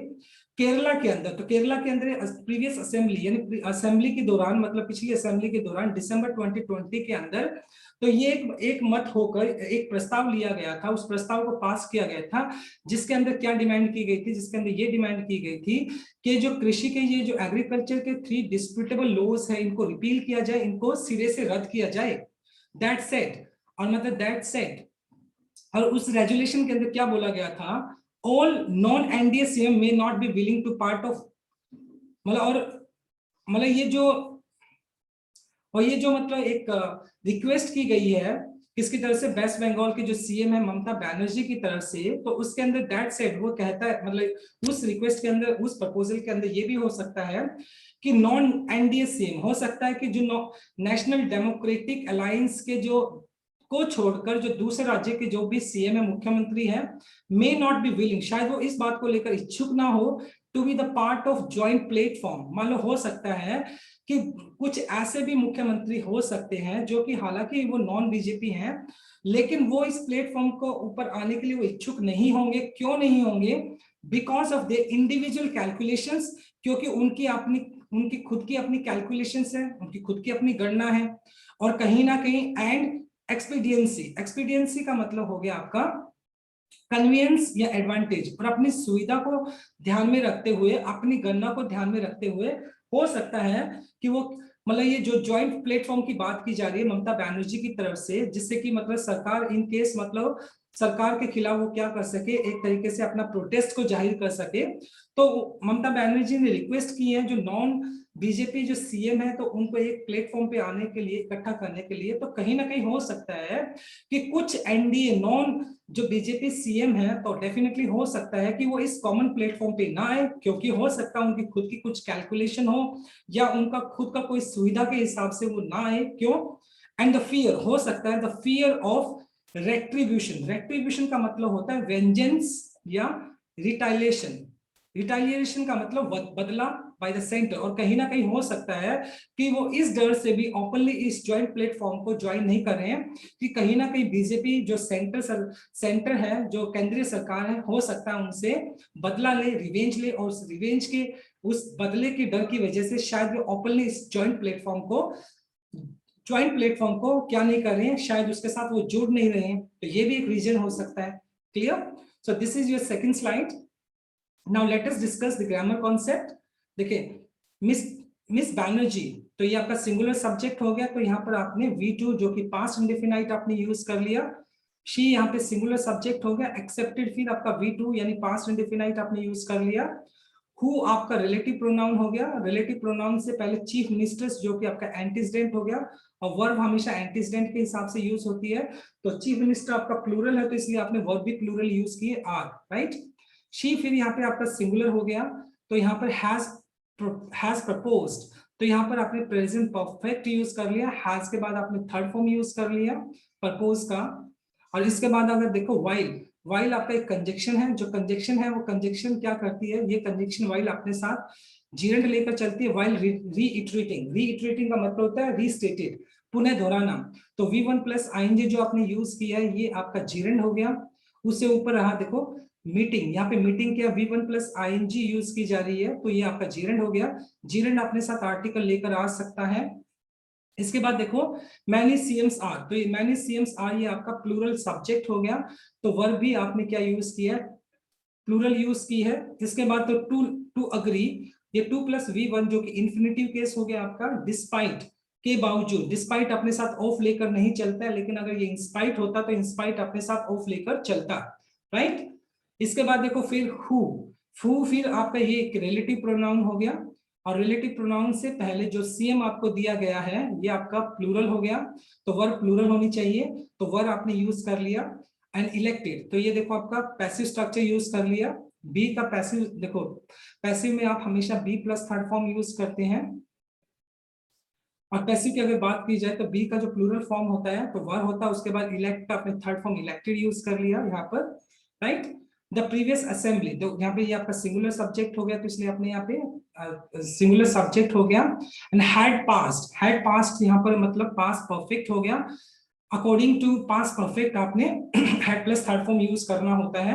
केरला के अंदर, तो केरला के अंदर प्रीवियस असेंबली यानी असेंबली के दौरान, मतलब पिछली असेंबली के दौरान दिसंबर 2020 के अंदर, तो ये एक मत होकर एक प्रस्ताव लिया गया था, उस प्रस्ताव को पास किया गया था, जिसके अंदर क्या डिमांड की गई थी, जिसके अंदर ये डिमांड की गई थी कि जो कृषि के ये जो एग्रीकल्चर के 3 डिस्प्यूटेबल लॉज है इनको रिपील किया जाए, इनको सिरे से रद्द किया जाए। दैट सेट, और मतलब दैट सेट, और उस रेजुलेशन के अंदर क्या बोला गया था, all non NDA CM may not be willing to part of, मतलब और मतलब ये जो मतलब एक रिक्वेस्ट की गई है किसकी तरफ से, वेस्ट बंगाल के जो सीएम है ममता बनर्जी की तरफ से, तो उसके अंदर दैट सेड वो कहता है, मतलब उस रिक्वेस्ट के अंदर, उस प्रपोजल के अंदर ये भी हो सकता है कि नॉन एनडीए सीएम, हो सकता है कि जो नेशनल डेमोक्रेटिक अलायंस के जो को छोड़कर जो दूसरे राज्य के जो भी सीएम है, मुख्यमंत्री है, मे नॉट बी विलिंग, शायद वो इस बात को लेकर इच्छुक ना हो, to be the part of joint platform. मान लो हो सकता है कि कुछ ऐसे भी मुख्यमंत्री हो सकते हैं जो कि हालांकि वो नॉन बीजेपी हैं, लेकिन वो इस प्लेटफॉर्म को ऊपर आने के लिए वो इच्छुक नहीं होंगे। क्यों नहीं होंगे? Because of the individual calculations, क्योंकि उनकी खुद की अपनी कैलकुलेशंस है, उनकी खुद की अपनी गणना है, और कहीं ना कहीं एंड एक्सपीडियंसी। एक्सपीडियंसी का मतलब हो गया आपका कन्वीनियंस या एडवांटेज, और अपनी सुविधा को ध्यान में रखते हुए, अपनी गणना को ध्यान में रखते हुए हो सकता है कि वो, मतलब ये जो ज्वाइंट प्लेटफॉर्म की बात की जा रही है ममता बनर्जी की तरफ से, जिससे कि मतलब सरकार इन केस, मतलब सरकार के खिलाफ वो क्या कर सके, एक तरीके से अपना प्रोटेस्ट को जाहिर कर सके। तो ममता बनर्जी ने रिक्वेस्ट की है जो नॉन बीजेपी जो सीएम है, तो उनको एक प्लेटफॉर्म पे आने के लिए, इकट्ठा करने के लिए। तो कहीं ना कहीं हो सकता है कि कुछ एनडीए नॉन जो बीजेपी सीएम है, तो डेफिनेटली हो सकता है कि वो इस कॉमन प्लेटफॉर्म पे ना आए, क्योंकि हो सकता है उनकी खुद की कुछ कैलकुलेशन हो, या उनका खुद का कोई सुविधा के हिसाब से वो ना आए। क्यों? एंड द फियर, हो सकता है the fear of retribution. Retribution का मतलब होता है वेंजेंस या रिटालिएशन। रिटालिएशन का मतलब बदला बाय द सेंटर, और कहीं ना कहीं हो सकता है कि वो इस डर से भी ओपनली इस ज्वाइंट प्लेटफॉर्म को ज्वाइन नहीं कर रहे हैं कि कहीं ना कहीं बीजेपी जो सेंटर है, जो केंद्रीय सरकार है, हो सकता है उनसे बदला ले, रिवेंज ले, और उस रिवेंज के, उस बदले के डर की वजह से शायद वो ओपनली इस ज्वाइंट प्लेटफॉर्म को क्या नहीं कर रहे हैं, शायद उसके साथ वो जुड़ नहीं रहे हैं। तो ये भी एक रीजन हो सकता है। Clear? So this is your second slide. Now let us discuss the grammar concept. देखिए मिस मिस बैनर्जी, तो ये आपका सिंगुलर सब्जेक्ट हो गया, तो यहाँ पर आपने V2 जो कि पास्ट इंडेफिनाइट आपने यूज कर लिया। शी यहाँ पे सिंगुलर सब्जेक्ट हो गया, एक्सेप्टेड फिर आपका V2 यानी पास्ट इंडेफिनाइट आपने यूज कर लिया। हु आपका रिलेटिव प्रोनाउन हो गया, रिलेटिव प्रोनाउन से पहले चीफ मिनिस्टर्स जो कि आपका एंटीसीडेंट हो गया, और वर्ब हमेशा एंटीसीडेंट के हिसाब से यूज होती है, तो चीफ मिनिस्टर आपका प्लूरल है तो इसलिए आपने वर्ब भी प्लूरल यूज किए आर, राइट। शी फिर यहाँ पे आपका सिंगुलर हो गया, तो यहाँ पर हैज प्रपोज्ड, तो यहाँ पर आपने प्रेजेंट परफेक्ट यूज कर लिया, हैज के बाद आपने थर्ड फॉर्म यूज कर लिया प्रपोज का। और इसके बाद अगर देखो वाइल आपका एक कंजक्शन है, जो कंजक्शन है वो कंजक्शन क्या करती है, ये कंजक्शन वाइल अपने साथ जीरेंड लेकर चलती है। वाइल रीइटरेटिंग का मतलब होता है रीस्टेटेड, पुनः दोहराना। तो V1 प्लस आईएनजी जो आपने यूज किया है ये आपका जीरेंड हो गया। उससे ऊपर रहा देखो मीटिंग, यहाँ पे मीटिंग क्या V1 प्लस आईएनजी यूज की जा रही है, तो ये आपका जीरेंड हो गया। जीरेंड अपने साथ आर्टिकल लेकर आ सकता है। इसके बाद देखो मैनी सीएम्स आर, तो ये मैनी सीएम्स आर ये आपका प्लूरल सब्जेक्ट हो गया, तो वर्ब भी आपने क्या यूज किया है, प्लूरल यूज की है। इसके बाद तो टू अग्री, ये 2 प्लस V1 जो कि इंफिनिटिव केस हो गया आपका, डिस्पाइट के बावजूद, डिस्पाइट अपने साथ ऑफ लेकर नहीं चलता है, लेकिन अगर ये इंस्पाइट होता तो इंस्पाइट अपने साथ ऑफ लेकर चलता, राइट। इसके बाद देखो फिर हु फिर आपका ये एक रिलेटिव प्रोनाउन हो गया, और रिलेटिव प्रोनाउन से पहले जो सीएम आपको दिया गया है ये आपका प्लूरल हो गया, तो वर्ब प्लूरल होनी चाहिए, तो वर्ब आपने यूज कर लिया। एंड इलेक्टेड, तो ये देखो आपका पैसिव स्ट्रक्चर यूज कर लिया। बी का पैसिव, देखो पैसिव में आप हमेशा be plus third form use करते हैं, और पैसिव की अगर बात की जाए तो बी का जो प्लूरल फॉर्म होता है तो वर्ब होता है, उसके बाद इलेक्ट का आपने थर्ड फॉर्म इलेक्टेड यूज कर लिया यहाँ पर, राइट। द प्रीवियस असेंबली, तो यहाँ पे ये आपका सिंगुलर सब्जेक्ट हो गया, तो इसलिए आपने यहाँ पे सिंगुलर सब्जेक्ट हो गया। एंड हैड पास्ट यहाँ पर मतलब पास्ट परफेक्ट हो गया। अकॉर्डिंग टू पास्ट परफेक्ट आपने had plus third form use करना होता है।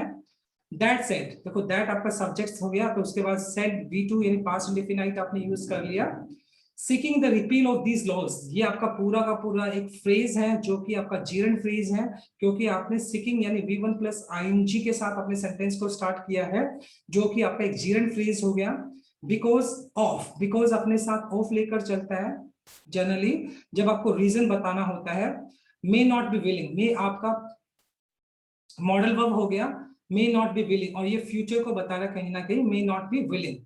दैट सेड, देखो दैट आपका सब्जेक्ट हो गया, तो उसके बाद सेड V2 यानी पास्ट इंडेफिनाइट आपने यूज कर लिया। Seeking the repeal of these laws, ये आपका पूरा का पूरा एक फ्रेज है जो कि आपका जीरन फ्रेज है, क्योंकि आपने सीकिंग यानी V1 प्लस आईएनजी के साथ अपने सेंटेंस को स्टार्ट किया है, जो कि आपका एक जीरन फ्रेज हो गया। बिकॉज अपने साथ ऑफ लेकर चलता है जनरली जब आपको रीजन बताना होता है। मे नॉट बी विलिंग, मे आपका मॉडल वर्ब हो गया, मे नॉट बी विलिंग, और ये फ्यूचर को बता रहा है कहीं ना कहीं, मे not be willing,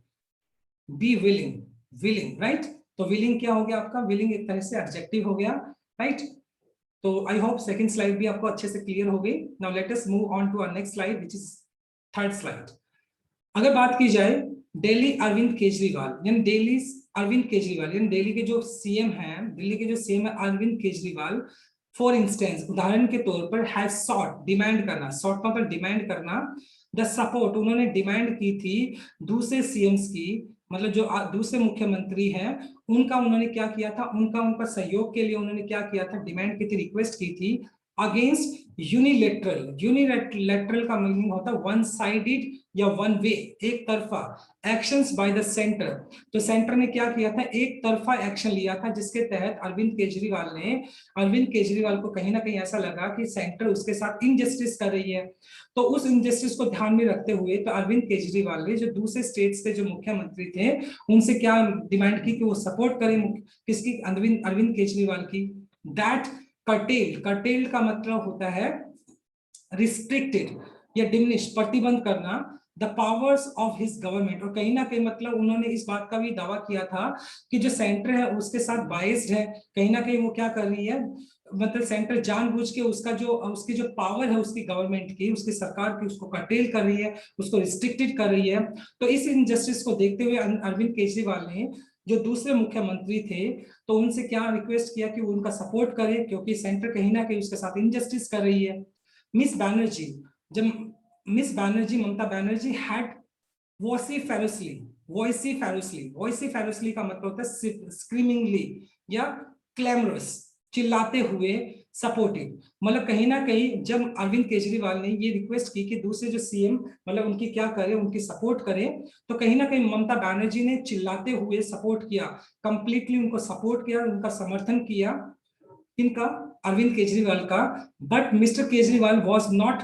be willing, right. तो विलिंग क्या हो गया आपका, विलिंग एक तरह से एडजेक्टिव हो गया, राइट। तो आई होप सेकंड स्लाइड भी आपको अच्छे से क्लियर हो गई। Now let us move on to our next slide which is third slide. अगर बात की जाए दिल्ली अरविंद केजरीवाल यानी दिल्ली के जो सीएम हैं, दिल्ली के जो सीएम है अरविंद केजरीवाल, फॉर इंस्टेंस उदाहरण के तौर पर हैज सॉट, डिमांड करना, सॉट मतलब डिमांड करना, द सपोर्ट, उन्होंने डिमांड की थी दूसरे सीएम्स की, मतलब जो दूसरे मुख्यमंत्री हैं उनका, उन्होंने क्या किया था, उनका सहयोग के लिए उन्होंने क्या किया था, डिमांड की थी, रिक्वेस्ट की थी अगेंस्ट यूनिलेटरल का मीनिंग होता है वन साइडेड या वन वे, एक तरफा एक्शंस बाय द सेंटर। तो सेंटर ने क्या किया था, एक तरफा एक्शन लिया था, जिसके तहत अरविंद केजरीवाल को कहीं ना कहीं ऐसा लगा कि सेंटर उसके साथ इनजस्टिस कर रही है। तो उस इनजस्टिस को ध्यान में रखते हुए तो अरविंद केजरीवाल ने जो दूसरे स्टेट्स के जो मुख्यमंत्री थे उनसे क्या डिमांड की कि वो सपोर्ट करें किसकी, अरविंद केजरीवाल की। दैट कर्टेल्ड का मतलब होता है रिस्ट्रिक्टेड या डिमिनिश, प्रतिबंध करना, the powers of his government, और कहीं ना कहीं मतलब उन्होंने इस बात का भी दावा किया था कि जो सेंटर है उसके साथ बाइस्ड है, कहीं ना कहीं वो क्या कर रही है, मतलब सेंटर जानबूझ के उसकी जो पावर है उसकी गवर्नमेंट की, उसकी सरकार की, उसको कर्टेल कर रही है, उसको रिस्ट्रिक्टेड कर रही है। तो इस इनजस्टिस को देखते हुए अरविंद केजरीवाल ने जो दूसरे मुख्यमंत्री थे तो उनसे क्या रिक्वेस्ट किया कि वो उनका सपोर्ट करे, क्योंकि सेंटर कहीं ना कहीं उसके साथ इनजस्टिस कर रही है। Miss Banerjee Mamata Banerjee had vociferously का मतलब होता है स्क्रीमिंगली या क्लैमरस, चिल्लाते हुए सपोर्टिव, मतलब कहीं ना कहीं जब अरविंद केजरीवाल ने ये रिक्वेस्ट की कि दूसरे जो सीएम मतलब उनकी क्या करे, उनकी सपोर्ट करे, तो कहीं ना कहीं ममता बैनर्जी ने चिल्लाते हुए सपोर्ट किया, कंप्लीटली उनको सपोर्ट किया, उनका समर्थन किया, इनका अरविंद केजरीवाल का। But Mister Kejriwal was not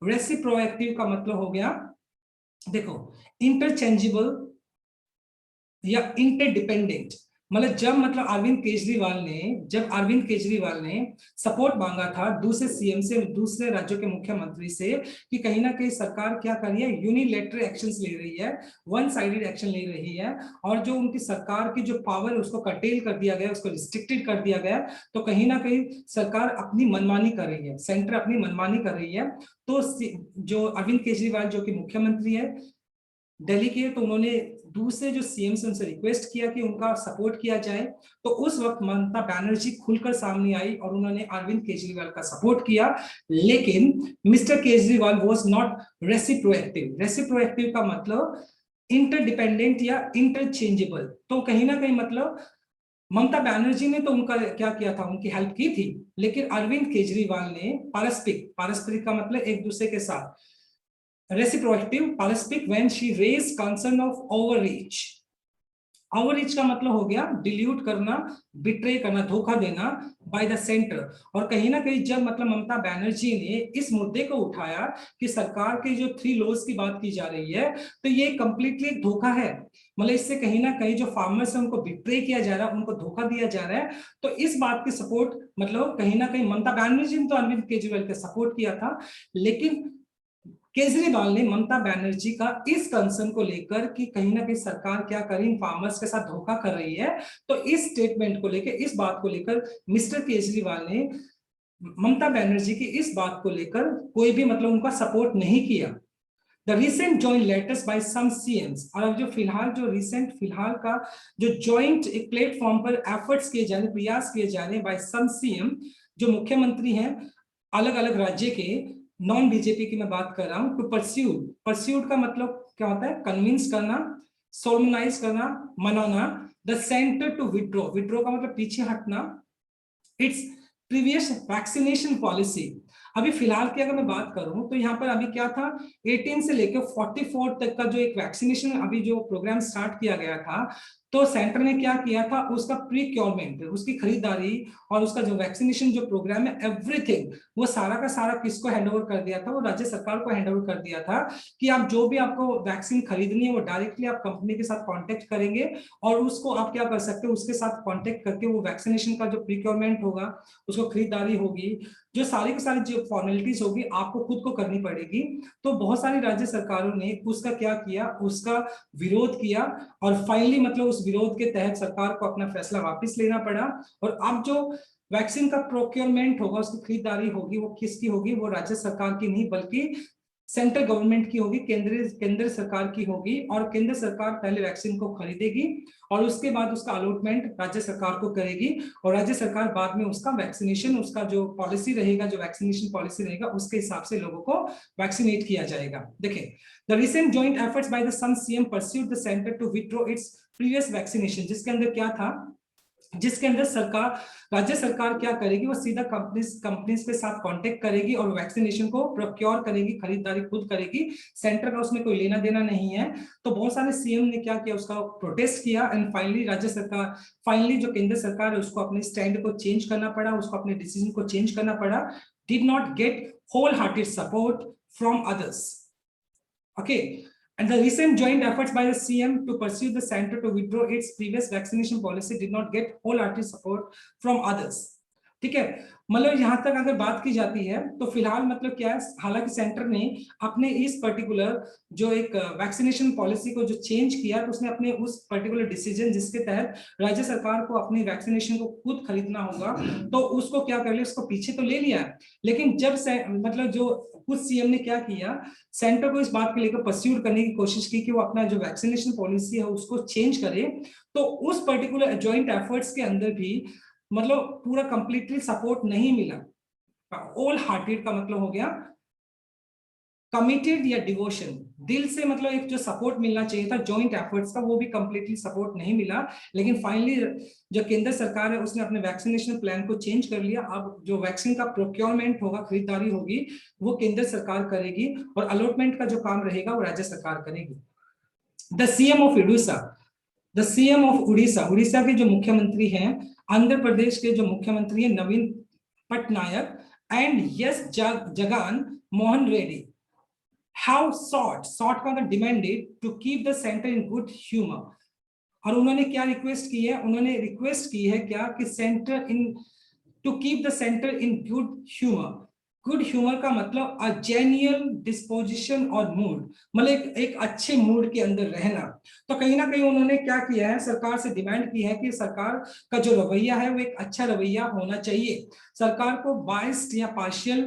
reciprocative का मतलब हो गया देखो इंटरचेंजेबल या इंटरडिपेंडेंट, मतलब जब अरविंद केजरीवाल ने सपोर्ट मांगा था दूसरे सीएम से, दूसरे राज्यों के मुख्यमंत्री से, कि कहीं ना कहीं सरकार क्या कर रही है, यूनिलैटरल एक्शंस ले रही है, वन साइडेड एक्शन ले रही है, और जो उनकी सरकार की जो पावर उसको कर्टेल कर दिया गया, उसको रिस्ट्रिक्टेड कर दिया गया, तो कहीं ना कहीं सरकार अपनी मनमानी कर रही है, सेंटर अपनी मनमानी कर रही है। तो जो अरविंद केजरीवाल जो कि मुख्यमंत्री है दिल्ली के, तो उन्होंने दूसरे जो सीएम से उनसे रिक्वेस्ट किया कि उनका सपोर्ट किया जाए। तो उस वक्त ममता बनर्जी खुलकर सामने आई और उन्होंने अरविंद केजरीवाल का सपोर्ट किया। लेकिन मिस्टर केजरीवाल वाज नॉट रेसिप्रोएक्टिव। रेसिप्रोएक्टिव का मतलब इंटरडिपेंडेंट या इंटरचेंजेबल। तो कहीं ना कहीं मतलब ममता बनर्जी ने तो उनका क्या किया था, उनकी हेल्प की थी, लेकिन अरविंद केजरीवाल ने पारस्परिक का मतलब एक दूसरे के साथ, reciprocative parasitic when she raised concern of overreach। Overreach का मतलब हो गया डिल्यूट करना, बिट्रे करना, धोखा देना बाय द सेंटर। और कहीं ना कहीं जब मतलब ममता बनर्जी ने इस मुद्दे को उठाया कि सरकार के जो 3 लॉज की बात की जा रही है, तो ये कंप्लीटली धोखा है, मतलब इससे कहीं ना कहीं जो फार्मर्स है उनको बिट्रे किया जा रहा है, उनको धोखा दिया जा रहा है। तो इस बात की सपोर्ट मतलब कहीं ना कहीं ममता बनर्जी ने तो अरविंद केजरीवाल का सपोर्ट किया था, लेकिन केजरीवाल ने ममता बनर्जी का इस कंसर्न को लेकर कि कहीं ना कहीं सरकार क्या कर रही, फार्मर्स के साथ धोखा कर रही है, तो इस स्टेटमेंट को लेकर, इस बात को लेकर मिस्टर केजरीवाल ने ममता बनर्जी की इस बात को लेकर कोई भी मतलब उनका सपोर्ट नहीं किया। The recent joint letters by some CMs, और अब जो फिलहाल का जो जॉइंट एक प्लेटफॉर्म पर एफर्ट्स किए जाने, प्रयास किए जाने बाय सम सीएम, जो मुख्यमंत्री हैं अलग अलग राज्य के, नॉन बीजेपी की मैं बात कर रहा हूं, टू परस्यूड का मतलब क्या होता है, कन्विंस करना, सोलमनाइज करना, मनाना, द सेंटर टू विड्रॉ का मतलब पीछे हटना, इट्स प्रीवियस वैक्सीनेशन पॉलिसी। अभी फिलहाल की अगर मैं बात करूं तो यहाँ पर अभी क्या था, 18 से लेकर 44 तक का जो एक वैक्सीनेशन अभी जो प्रोग्राम स्टार्ट किया गया था, तो सेंटर ने क्या किया था, उसका प्रीक्योरमेंट, उसकी खरीदारी और उसका जो वैक्सीनेशन जो प्रोग्राम है, एवरीथिंग वो सारा का सारा किसको हैंडओवर कर दिया था, वो राज्य सरकार को हैंडओवर कर दिया था कि आप जो भी आपको वैक्सीन खरीदनी है वो डायरेक्टली आप कंपनी के साथ कांटेक्ट करेंगे और उसको आप क्या कर सकते हो, उसके साथ कांटेक्ट करके वो वैक्सीनेशन का जो प्रीक्योरमेंट होगा, उसको खरीदारी होगी, जो सारी की सारी जो फॉर्मेलिटीज होगी आपको खुद को करनी पड़ेगी। तो बहुत सारी राज्य सरकारों ने उसका क्या किया, उसका विरोध किया, और फाइनली मतलब उस विरोध के तहत सरकार को अपना फैसला वापस लेना पड़ा। और अब जो वैक्सीन का प्रोक्योरमेंट होगा, उसकी खरीदारी होगी, वो किसकी होगी, वो राज्य सरकार की नहीं बल्कि सेंट्रल गवर्नमेंट की होगी, केंद्र सरकार की होगी। और केंद्र सरकार पहले वैक्सीन को खरीदेगी और उसके बाद उसका अलॉटमेंट राज्य सरकार को करेगी, और राज्य सरकार बाद में उसका वैक्सीनेशन, उसका जो पॉलिसी रहेगा, जो वैक्सीनेशन पॉलिसी रहेगा, उसके हिसाब से लोगों को वैक्सीनेट किया जाएगा। देखिए, the recent joint efforts by the some CM pursued the centre to withdraw its previous vaccination, जिसके अंदर क्या था, जिसके अंदर सरकार, राज्य सरकार क्या करेगी, वो सीधा कंपनीज के साथ कांटेक्ट करेगी और वैक्सीनेशन को प्रोक्योर करेगी, खरीदारी खुद करेगी, सेंटर का उसमें कोई लेना देना नहीं है। तो बहुत सारे सीएम ने क्या किया, उसका प्रोटेस्ट किया, एंड फाइनली जो केंद्र सरकार है उसको अपने स्टैंड को चेंज करना पड़ा, उसको अपने डिसीजन को चेंज करना पड़ा, did not get whole hearted support from others. Okay, and the recent joint efforts by the CM to pursue the center to withdraw its previous vaccination policy did not get wholehearted support from others। ठीक है, मतलब यहां तक अगर बात की जाती है तो फिलहाल मतलब क्या है, हालांकि सेंटर ने अपने इस पर्टिकुलर जो एक वैक्सीनेशन पॉलिसी को जो चेंज किया, तो उसने अपने उस पर्टिकुलर डिसीजन जिसके तहत राज्य सरकार को अपनी वैक्सीनेशन को खुद खरीदना होगा, तो उसको क्या कर लिया, उसको पीछे तो ले लिया है। लेकिन जब मतलब जो कुछ सीएम ने क्या किया, सेंटर को इस बात को लेकर परस्यूड करने की कोशिश की कि वो अपना जो वैक्सीनेशन पॉलिसी है उसको चेंज करे, तो उस पर्टिकुलर जॉइंट एफर्ट्स के अंदर भी मतलब पूरा कंप्लीटली सपोर्ट नहीं मिला। ऑल हार्टेड का मतलब हो गया कमिटेड या डिवोशन, दिल से मतलब एक जो सपोर्ट मिलना चाहिए था जॉइंट एफर्ट्स का, वो भी कंप्लीटली सपोर्ट नहीं मिला। लेकिन फाइनली जो केंद्र सरकार है उसने अपने वैक्सीनेशन प्लान को चेंज कर लिया। अब जो वैक्सीन का प्रोक्योरमेंट होगा, खरीदारी होगी, वो केंद्र सरकार करेगी, और अलॉटमेंट का जो काम रहेगा वो राज्य सरकार करेगी। The CM of Orissa, Orissa के जो मुख्यमंत्री हैं, आंध्र प्रदेश के जो मुख्यमंत्री हैं Naveen Patnaik and YS Jagan Mohan Reddy have sought का demanded to keep the center in good humor। और उन्होंने क्या रिक्वेस्ट की है, उन्होंने रिक्वेस्ट की है क्या कि centre in to keep the centre in good humour. Good humour का मतलब अ जेन्युइन डिस्पोजिशन और मूड, मतलब एक अच्छे मूड के अंदर रहना। तो कहीं ना कहीं उन्होंने क्या किया है, सरकार से डिमांड की है कि सरकार का जो रवैया है वो एक अच्छा रवैया होना चाहिए, सरकार को बायस्ड या पार्शियल,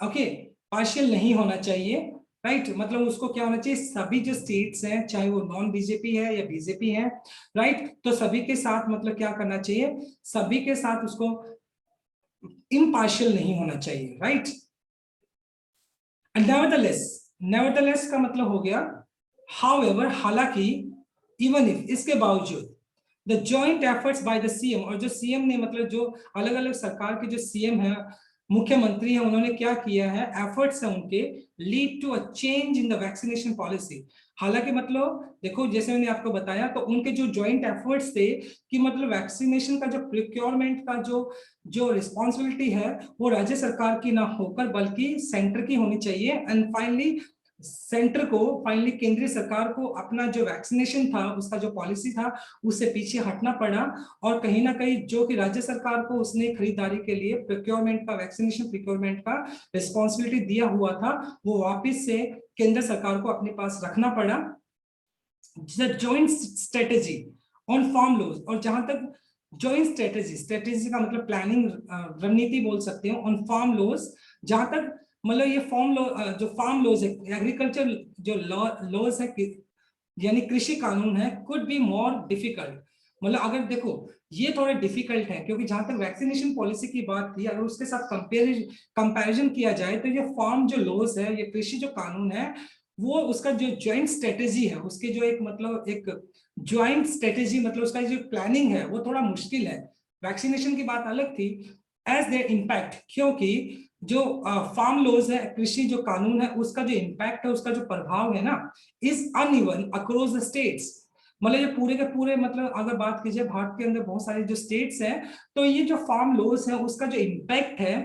ओके, पार्शियल नहीं होना चाहिए, राइट। मतलब उसको क्या होना चाहिए, सभी जो स्टेट्स हैं चाहे वो नॉन बीजेपी है या बीजेपी है, राइट, तो सभी के साथ मतलब क्या करना चाहिए, सभी के साथ उसको इम्पार्शियल नहीं होना चाहिए, राइट। नेवरदलेस, नेवरदलेस का मतलब हो गया हाउएवर, हालांकि, इवन इफ, इसके बावजूद, the joint efforts by the CM, और जो सीएम ने मतलब जो अलग अलग सरकार के जो सीएम है, मुख्यमंत्री है, उन्होंने क्या किया है, एफर्ट्स है उनके, lead to a change in the vaccination policy. हालांकि मतलब देखो जैसे मैंने आपको बताया, तो उनके जो जॉइंट एफर्ट्स थे कि मतलब वैक्सीनेशन का जो प्रोक्योरमेंट का जो जो रिस्पॉन्सिबिलिटी है वो राज्य सरकार की ना होकर बल्कि सेंटर की होनी चाहिए। एंड फाइनली सेंटर को, फाइनली केंद्रीय सरकार को अपना जो वैक्सीनेशन था उसका जो पॉलिसी था उससे पीछे हटना पड़ा, और कहीं ना कहीं जो कि राज्य सरकार को उसने खरीदारी के लिए प्रोक्योरमेंट का, वैक्सीनेशन प्रोक्योरमेंट का रिस्पॉन्सिबिलिटी दिया हुआ था, वो वापस से केंद्र सरकार को अपने पास रखना पड़ा। Joint strategy on farm laws, और जहां तक जॉइंट स्ट्रेटेजी, स्ट्रेटेजी का मतलब प्लानिंग, रणनीति बोल सकते हो, ऑन फार्म लॉज, जहां तक मतलब ये फॉर्म लॉ, जो फार्म लॉज है, एग्रीकल्चर जो लॉज है, यानी कृषि कानून है, कुड बी मोर डिफिकल्ट। मतलब अगर देखो ये थोड़े डिफिकल्ट है, क्योंकि जहां तक वैक्सीनेशन पॉलिसी की बात थी, अगर उसके साथ कंपैरिजन किया जाए तो ये फार्म जो लॉज है, ये कृषि जो कानून है, वो उसका जो ज्वाइंट स्ट्रेटेजी है, उसके जो एक मतलब एक ज्वाइंट स्ट्रेटेजी, मतलब उसका जो प्लानिंग है वो थोड़ा मुश्किल है। वैक्सीनेशन की बात अलग थी एज देयर इम्पैक्ट, क्योंकि जो फार्म लॉज है, कृषि जो कानून है, उसका जो इम्पैक्ट है, उसका जो प्रभाव है ना, is uneven across the states. मतलब ये पूरे के पूरे, मतलब अगर बात की जाए भारत के अंदर बहुत सारे जो स्टेट्स हैं, तो ये जो फार्म लॉज है उसका जो इम्पैक्ट है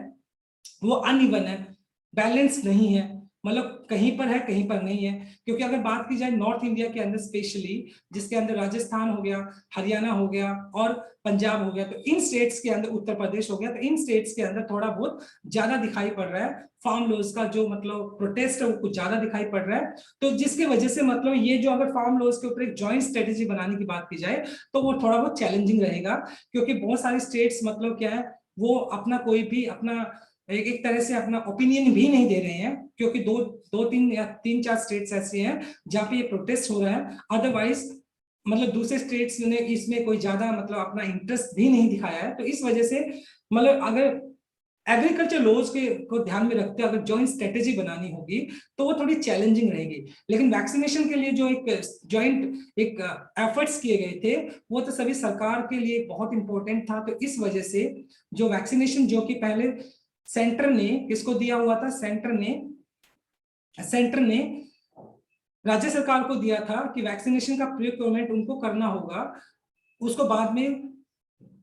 वो अनइवन है, बैलेंस नहीं है, मतलब कहीं पर है कहीं पर नहीं है। क्योंकि अगर बात की जाए नॉर्थ इंडिया के अंदर स्पेशली, जिसके अंदर राजस्थान हो गया, हरियाणा हो गया और पंजाब हो गया, तो इन स्टेट्स के अंदर, उत्तर प्रदेश हो गया, तो इन स्टेट्स के अंदर थोड़ा बहुत ज्यादा दिखाई पड़ रहा है फार्म लॉज का जो मतलब प्रोटेस्ट है, वो कुछ ज्यादा दिखाई पड़ रहा है। तो जिसकी वजह से मतलब ये जो अगर फार्म लॉज के ऊपर एक जॉइंट स्ट्रेटेजी बनाने की बात की जाए तो वो थोड़ा बहुत चैलेंजिंग रहेगा, क्योंकि बहुत सारे स्टेट्स मतलब क्या है, वो अपना कोई भी अपना एक तरह से अपना ओपिनियन भी नहीं दे रहे हैं, क्योंकि दो तीन या तीन चार स्टेट्स ऐसे हैं जहां पे ये प्रोटेस्ट हो रहा है। अदरवाइज मतलब दूसरे स्टेट्स ने इसमें कोई ज्यादा मतलब अपना इंटरेस्ट भी नहीं दिखाया है। तो इस वजह से मतलब अगर एग्रीकल्चर लॉज के को ध्यान में रखते अगर जॉइंट स्ट्रेटेजी बनानी होगी तो वो थोड़ी चैलेंजिंग रहेगी। लेकिन वैक्सीनेशन के लिए जो एक जॉइंट एक एफर्ट्स किए गए थे, वो तो सभी सरकार के लिए बहुत इंपॉर्टेंट था। तो इस वजह से जो वैक्सीनेशन जो कि पहले सेंटर ने किसको दिया हुआ था, सेंटर ने राज्य सरकार को दिया था कि वैक्सीनेशन का प्रोक्योरमेंट उनको करना होगा, उसको बाद में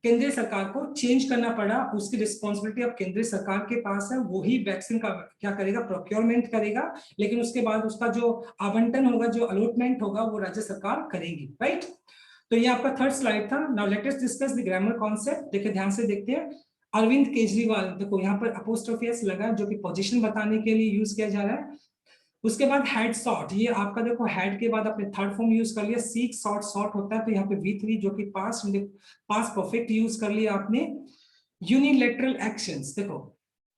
केंद्रीय सरकार को चेंज करना पड़ा। उसकी रिस्पॉन्सिबिलिटी अब केंद्रीय सरकार के पास है, वही वैक्सीन का क्या करेगा, प्रोक्योरमेंट करेगा, लेकिन उसके बाद उसका जो आवंटन होगा, जो अलॉटमेंट होगा, वो राज्य सरकार करेगी, राइट। तो ये आपका थर्ड स्लाइड था। Now let us discuss the grammar concept. देखिए ध्यान से देखते हैं। अरविंद केजरीवाल, देखो यहाँ पर अपोस्ट्रोफी एस लगा जो कि पोजीशन बताने के लिए यूज किया जा रहा है। उसके बाद हेड सॉर्ट, ये आपका देखो हेड के बाद अपने थर्ड फॉर्म यूज कर लिया, सीक सॉर्ट सॉर्ट होता है, तो यहाँ पे V3 जो कि पास्ट परफेक्ट यूज कर लिया आपने। यूनिलेटरल एक्शंस, देखो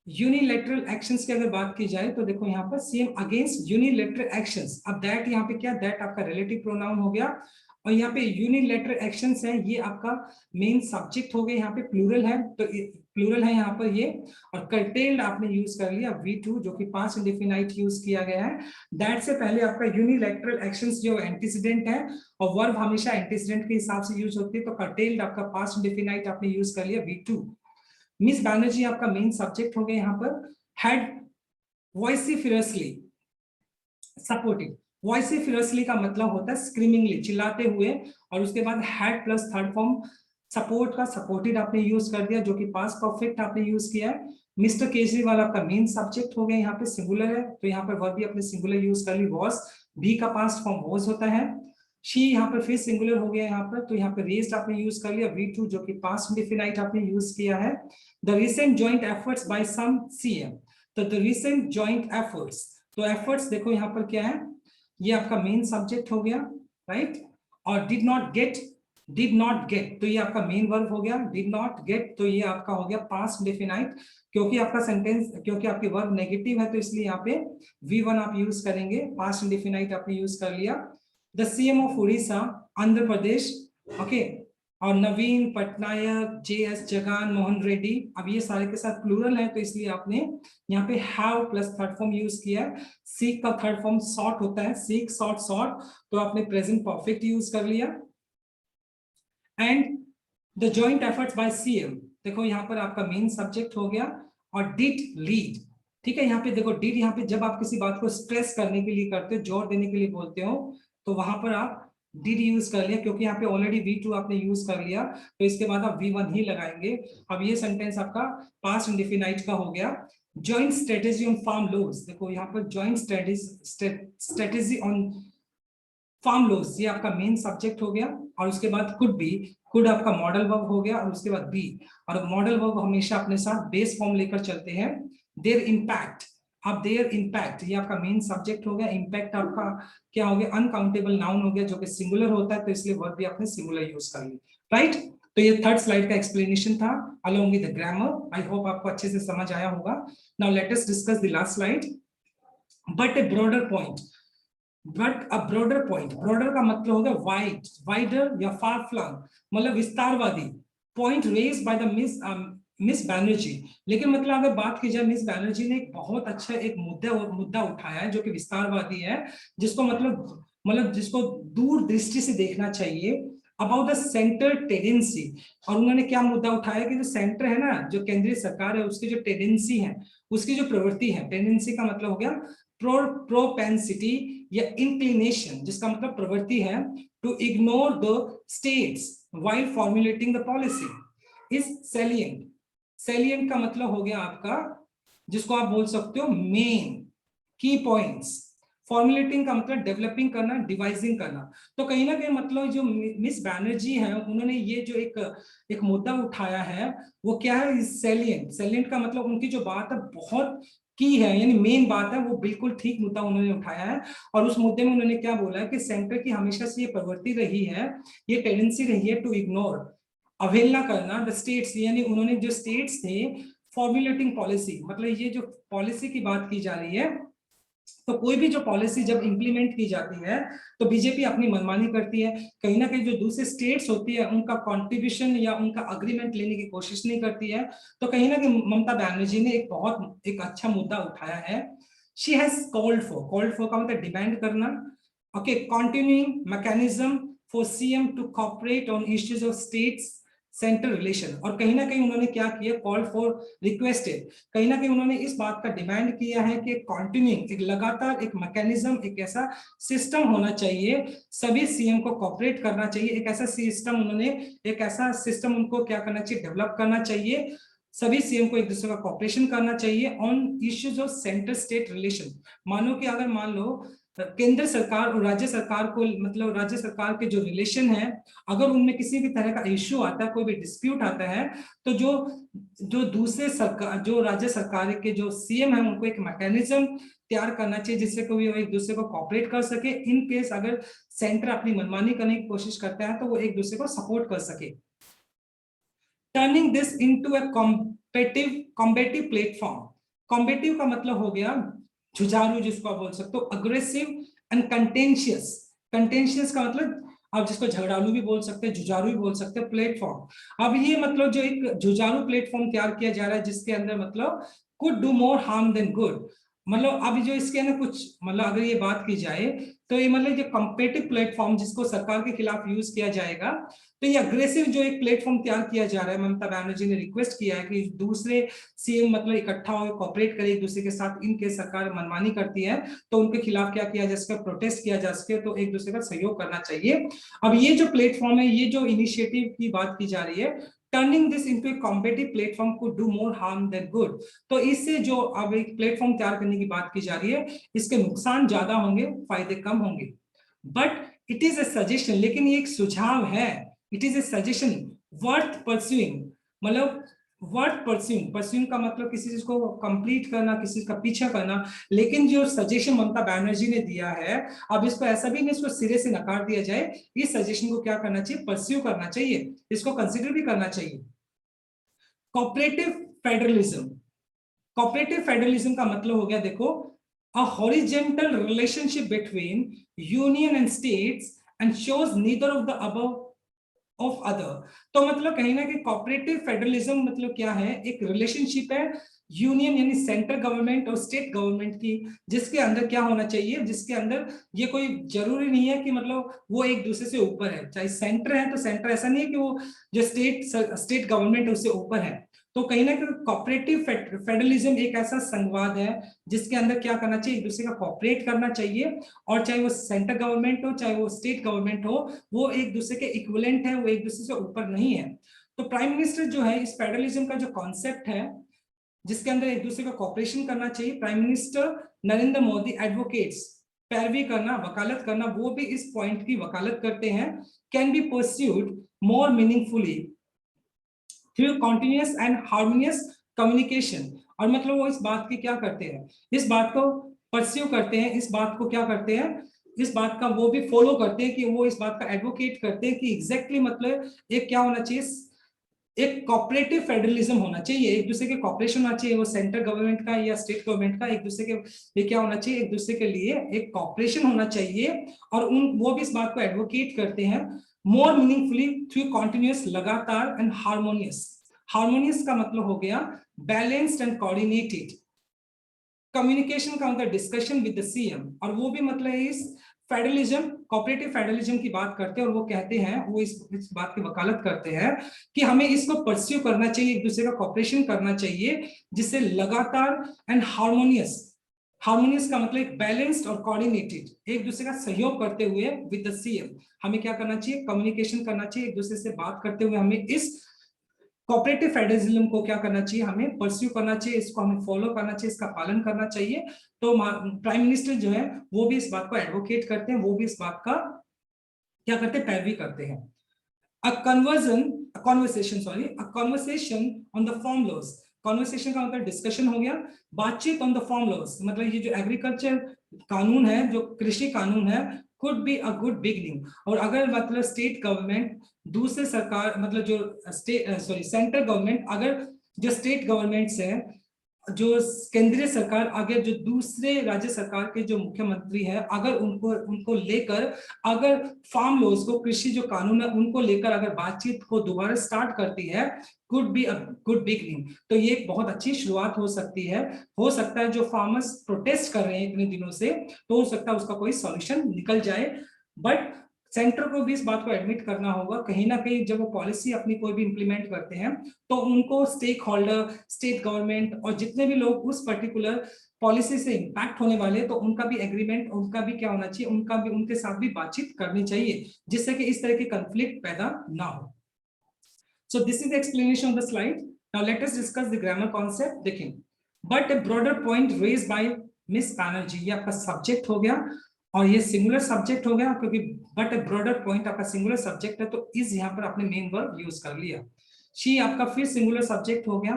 यूनिलेटरल एक्शंस की अगर बात की जाए तो देखो यहाँ पर सीएम अगेंस्ट यूनिलेटरल एक्शंस। अब दैट यहाँ पे क्या, दैट आपका रिलेटिव प्रोनाउन हो गया, और यहाँ पे यूनिलेटरल एक्शंस है, ये आपका मेन सब्जेक्ट हो गया, यहाँ पे प्लूरल है, तो प्लूरल है यहाँ पर ये। और कर्टेल्ड आपने यूज कर लिया V2 जो कि पास्ट इंडेफिनाइट यूज किया गया है। दैट से पहले आपका यूनिलेटरल एक्शंस जो एंटीसीडेंट है, और वर्ब हमेशा एंटीसीडेंट के हिसाब से यूज होती है, तो कर्टेल्ड आपका पास्ट इंडेफिनाइट आपने यूज कर लिया V2। मिस बैनर्जी आपका मेन सब्जेक्ट हो गया यहाँ पर। हैड वॉइसिफरसली सपोर्टिव, वॉइसिफरसली का मतलब होता है स्क्रीमिंगली, चिल्लाते हुए, और उसके बाद had plus third form support का सपोर्टेड आपने यूज कर दिया, जो कि पास्ट परफेक्ट आपने यूज किया है। मिस्टर केजरीवाल आपका मेन सब्जेक्ट हो गया, यहाँ पे सिंगुलर है, तो यहाँ पर वर्ब भी आपने सिंगुलर यूज कर ली, वॉज, भी का पास्ट फॉर्म वॉज होता है। शी यहाँ पर फिर सिंगुलर हो गया यहाँ पर, तो यहाँ पर रेज्ड आपने यूज कर लिया, V2 जो कि पास्ट इंडेफिनाइट आपने यूज किया है। The recent joint efforts by some CM, तो द रिसेंट जॉइंट एफर्ट्स, तो एफर्ट्स देखो यहाँ पर क्या है, ये आपका मेन सब्जेक्ट हो गया, राइट। और डिड नॉट गेट, तो ये आपका मेन वर्ब हो गया। डिड नॉट गेट, तो ये आपका हो गया पास्ट इंडेफिनाइट, क्योंकि आपका सेंटेंस, क्योंकि आपकी वर्ब नेगेटिव है तो इसलिए यहाँ पे V1 आप यूज करेंगे, पास्ट इंडेफिनाइट आपने यूज कर लिया। The CM of Orissa, Andhra Pradesh, okay, और नवीन पटनायक, JS जगान, मोहन रेड्डी, अब ये सारे के साथ प्लूरल है तो इसलिए आपने यहाँ पे have plus third form use किया है। सीक का थर्ड फॉर्म सॉट होता है, सीक सॉट सॉट, तो आपने प्रेजेंट परफेक्ट यूज कर लिया। And the joint efforts by CM, देखो यहाँ पर आपका मेन सब्जेक्ट हो गया, और डिड लीड, ठीक है। यहाँ पे देखो डिड, यहाँ पे जब आप किसी बात को स्ट्रेस करने के लिए करते हो, जोर देने के लिए बोलते हो, तो वहां पर आप डिड यूज कर लिया, क्योंकि यहाँ पे ऑलरेडी V2 आपने यूज कर लिया, तो इसके बाद आप V1 ही लगाएंगे। अब ये सेंटेंस आपका पास्ट इंडेफिनाइट का हो गया। Joint strategy on farm laws, देखो यहाँ पर joint strategy on farm laws, ये आपका मेन सब्जेक्ट हो गया, और उसके बाद कुड बी, कुड आपका मॉडल वर्ब हो गया, और उसके बाद बी, और मॉडल वर्ब हमेशा अपने साथ बेस फॉर्म लेकर चलते हैं। देयर इम्पैक्ट, अब देयर इम्पैक्ट, ये आपका मेन सब्जेक्ट हो गया। इम्पैक्ट आपका क्या हो गया, अनकाउंटेबल नाउन हो गया, जो कि सिंगुलर होता है, तो इसलिए वर्ब भी आपने सिंगुलर यूज कर ली, राइट। तो ये थर्ड स्लाइड का एक्सप्लेनेशन था along with the grammar. I hope आपको अच्छे से समझ आया होगा। Now let us discuss the last slide, but A broader point, but a broader point, broader का मतलब होगा वाइड, वाइडर या फार फ्लंग, मतलब विस्तारवादी। Point raise by the miss Banerjee, लेकिन मतलब अगर बात की जाए, मिस बैनर्जी ने एक बहुत अच्छा एक मुद्दा उठाया है जो कि विस्तारवादी है, जिसको मतलब जिसको दूर दृष्टि से देखना चाहिए, अबाउट द सेंटर टेंडेंसी। और उन्होंने क्या मुद्दा उठाया कि जो सेंटर है ना, जो केंद्रीय सरकार है, उसकी जो टेंडेंसी है, उसकी जो प्रवृत्ति है, टेंडेंसी का मतलब हो गया प्रोपेंसिटी या इंक्लिनेशन, जिसका मतलब प्रवृत्ति है, to ignore the states while formulating the policy is salient. Salient का मतलब हो गया आपका, जिसको आप बोल सकते हो मेन, की पॉइंट्स। फॉर्मुलेटिंग का मतलब डेवलपिंग करना, डिवाइजिंग करना। तो कहीं ना कहीं मतलब जो मिस बैनर्जी है, उन्होंने ये जो एक मुद्दा उठाया है, वो क्या है, सैलिएंट। सैलिएंट का मतलब उनकी जो बात है बहुत की है, यानी मेन बात है, वो बिल्कुल ठीक मुद्दा उन्होंने उठाया है। और उस मुद्दे में उन्होंने क्या बोला है कि सेंटर की हमेशा से ये प्रवृत्ति रही है, ये टेंडेंसी रही है टू इग्नोर, अवहेलना करना, द स्टेट्स, यानी उन्होंने जो स्टेट्स थे, फॉर्मुलेटिंग पॉलिसी, मतलब ये जो पॉलिसी की बात की जा रही है, तो कोई भी जो पॉलिसी जब इंप्लीमेंट की जाती है तो बीजेपी अपनी मनमानी करती है, कहीं ना कहीं जो दूसरे स्टेट्स होती है उनका कंट्रीब्यूशन या उनका अग्रीमेंट लेने की कोशिश नहीं करती है। तो कहीं ना कहीं ममता बनर्जी ने एक अच्छा मुद्दा उठाया है। शी हैज कॉल्ड फॉर का मतलब डिमांड करना, okay, continuing mechanism for CM to cooperate on issues of states centre relation. और कहीं ना कहीं उन्होंने क्या किया, कॉल फॉर, रिक्वेस्टेड, कहीं ना कहीं उन्होंने इस बात का डिमांड किया है कि कंटिन्यूइंग, एक लगातार एक मैकेनिज्म, एक ऐसा सिस्टम होना चाहिए, सभी सीएम को कॉपरेट करना चाहिए, एक ऐसा सिस्टम उन्होंने, एक ऐसा सिस्टम उनको क्या करना चाहिए, डेवलप करना चाहिए, सभी सीएम को एक दूसरे का कॉपरेशन करना चाहिए on issues of centre state relation. मानो कि अगर मान लो केंद्र सरकार और राज्य सरकार को, मतलब राज्य सरकार के जो रिलेशन है, अगर उनमें किसी भी तरह का इश्यू आता है, कोई भी डिस्प्यूट आता है, तो जो जो दूसरे सरकार, जो राज्य सरकार के जो सीएम है, उनको एक मैकेनिज्म तैयार करना चाहिए जिससे कोई एक दूसरे को कॉपरेट कर सके। इन केस अगर सेंटर अपनी मनमानी करने की कोशिश करता है तो वो एक दूसरे को सपोर्ट कर सके। Turning this into a combative platform. Combative का मतलब हो गया जुझारू, जिसको आप बोल सकते हो अग्रेसिव एंड कंटेंशियस। कंटेंशियस का मतलब आप जिसको झगड़ालू भी बोल सकते हैं, जुझारू भी बोल सकते हैं, प्लेटफॉर्म। अब ये मतलब जो एक जुझारू प्लेटफॉर्म तैयार किया जा रहा है, जिसके अंदर मतलब could do more harm then good, मतलब अभी जो इसके अंदर कुछ, मतलब अगर ये बात की जाए तो ये मतलब जो कॉम्पिटिटिव प्लेटफॉर्म जिसको सरकार के खिलाफ यूज किया जाएगा, तो ये अग्रेसिव जो एक प्लेटफॉर्म तैयार किया जा रहा है, ममता बनर्जी ने रिक्वेस्ट किया है कि दूसरे सीएम मतलब इकट्ठा हो, कॉपरेट करे एक दूसरे के साथ, इनके सरकार मनमानी करती है तो उनके खिलाफ क्या किया जा सके, प्रोटेस्ट किया जा सके, तो एक दूसरे का सहयोग करना चाहिए। अब ये जो प्लेटफॉर्म है, ये जो इनिशिएटिव की बात की जा रही है, turning this into A competitive platform could do more harm then good, तो इससे जो अब एक प्लेटफॉर्म तैयार करने की बात की जा रही है, इसके नुकसान ज्यादा होंगे, फायदे कम होंगे। But it is a suggestion, लेकिन ये एक सुझाव है, it is a suggestion worth pursuing, मतलब वर्थ परस्यूइंग, परस्यूइंग का मतलब किसी चीज को कंप्लीट करना, किसी चीज का पीछा करना। लेकिन जो सजेशन ममता बनर्जी ने दिया है, अब इसको ऐसा भी नहीं इसको सिरे से नकार दिया जाए, इस सजेशन को क्या करना चाहिए, परस्यू करना चाहिए, इसको कंसिडर भी करना चाहिए। कोऑपरेटिव फेडरलिज्म, कोऑपरेटिव फेडरलिज्म का मतलब हो गया देखो, a horizontal relationship between union and states and shows neither of the above of other। तो मतलब कहीं ना कि कोऑपरेटिव फेडरलिज्म मतलब क्या है, एक रिलेशनशिप है यूनियन यानी सेंट्रल गवर्नमेंट और स्टेट गवर्नमेंट की, जिसके अंदर क्या होना चाहिए, जिसके अंदर ये कोई जरूरी नहीं है कि मतलब वो एक दूसरे से ऊपर है, चाहे सेंटर है तो सेंटर ऐसा नहीं है कि वो जो स्टेट गवर्नमेंट है उससे ऊपर है। तो कहीं ना कहीं कोऑपरेटिव फेडरलिज्म एक ऐसा संवाद है जिसके अंदर क्या करना चाहिए, एक दूसरे का कोऑपरेट करना चाहिए, और चाहे वो सेंट्रल गवर्नमेंट हो चाहे वो स्टेट गवर्नमेंट हो, वो एक दूसरे के इक्विवेलेंट है, वो एक दूसरे से ऊपर नहीं है। तो प्राइम मिनिस्टर जो है इस फेडरलिज्म का जो कॉन्सेप्ट है जिसके अंदर एक दूसरे का कोऑपरेशन करना चाहिए, prime minister Narendra Modi advocates, पैरवी करना, वकालत करना, वो भी इस पॉइंट की वकालत करते हैं, can be pursued more meaningfully through continuous and harmonious communication. और मतलब वो इस बात की क्या करते हैं, इस बात को परस्यू करते हैं, इस बात को क्या करते हैं, इस बात का वो भी फॉलो करते हैं कि वो इस बात का एडवोकेट करते हैं कि एग्जैक्टली मतलब एक क्या होना चाहिए, एक कोऑपरेटिव फेडरलिज्म होना चाहिए, एक दूसरे के कोऑपरेशन होना चाहिए, वो सेंट्रल गवर्नमेंट का या स्टेट गवर्नमेंट का, एक दूसरे के ये क्या होना चाहिए, एक दूसरे के लिए एक कोऑपरेशन होना चाहिए। और वो भी इस बात को एडवोकेट करते हैं मोर मीनिंगफुली थ्रू कॉन्टिन्यूअस, लगातार, एंड हार्मोनियस। हार्मोनियस का मतलब हो गया बैलेंस्ड एंड कोऑर्डिनेटेड। कम्युनिकेशन का मतलब डिस्कशन विद द सीएम, और वो भी मतलब इस फेडरलिज्म, कोऑपरेटिव फेडरलिज्म की बात करते हैं, और वो कहते हैं, वो इस बात की वकालत करते हैं कि हमें इसको परस्यू करना चाहिए, एक दूसरे का कोऑपरेशन करना चाहिए, जिससे लगातार एंड हार्मोनियस, हार्मोनियस का मतलब एक बैलेंस्ड और कोऑर्डिनेटेड, एक दूसरे का सहयोग करते हुए विद द सीएम, हमें क्या करना चाहिए, कम्युनिकेशन करना चाहिए, एक दूसरे से बात करते हुए हमें इस कोऑपरेटिव फेडरलिज्म को क्या करना चाहिए, हमें परस्यू करना चाहिए, इसको हमें फॉलो करना चाहिए, इसका पालन करना चाहिए। तो प्राइम मिनिस्टर जो है वो भी इस बात को एडवोकेट करते हैं, वो भी इस बात का क्या करते हैं, पैरवी करते हैं। A conversation on the farm laws, conversation का मतलब डिस्कशन हो गया, बातचीत ऑन द फॉर्म लॉज, मतलब ये जो एग्रीकल्चर कानून है, जो कृषि कानून है, could be a good beginning. और अगर मतलब स्टेट गवर्नमेंट दूसरे सरकार मतलब जो सेंट्रल गवर्नमेंट, अगर जो स्टेट गवर्नमेंट्स है, जो केंद्रीय सरकार, अगर जो दूसरे राज्य सरकार के जो मुख्यमंत्री हैं, अगर उनको उनको लेकर अगर फार्म लॉज को, कृषि जो कानून है उनको लेकर अगर बातचीत को दोबारा स्टार्ट करती है, could be a good beginning, तो ये एक बहुत अच्छी शुरुआत हो सकती है। हो सकता है जो फार्मर्स प्रोटेस्ट कर रहे हैं इतने दिनों से, तो हो सकता है उसका कोई सॉल्यूशन निकल जाए। बट सेंटर को भी इस बात को एडमिट करना होगा, कहीं ना कहीं जब वो पॉलिसी अपनी कोई भी इंप्लीमेंट करते हैं, तो उनको स्टेक होल्डर, स्टेट गवर्नमेंट और जितने भी लोग उस पर्टिकुलर पॉलिसी से इंपैक्ट होने वाले, तो उनका भी एग्रीमेंट, उनका भी क्या होना चाहिए, उनका भी उनके साथ भी बातचीत करनी चाहिए, जिससे कि इस तरह की कंफ्लिक्ट पैदा ना हो। So this is the explanation of the slide. Now let us discuss the grammar concept. देखिए, but a broader point raised by Miss Banerjee, ये आपका सब्जेक्ट हो गया, और ये सिंगुलर सब्जेक्ट हो गया, क्योंकि बट ए ब्रॉडर पॉइंट आपका सिंगुलर सब्जेक्ट है, तो इस यहाँ पर आपने मेन वर्ब यूज कर लिया। शी आपका फिर सिंगुलर सब्जेक्ट हो गया,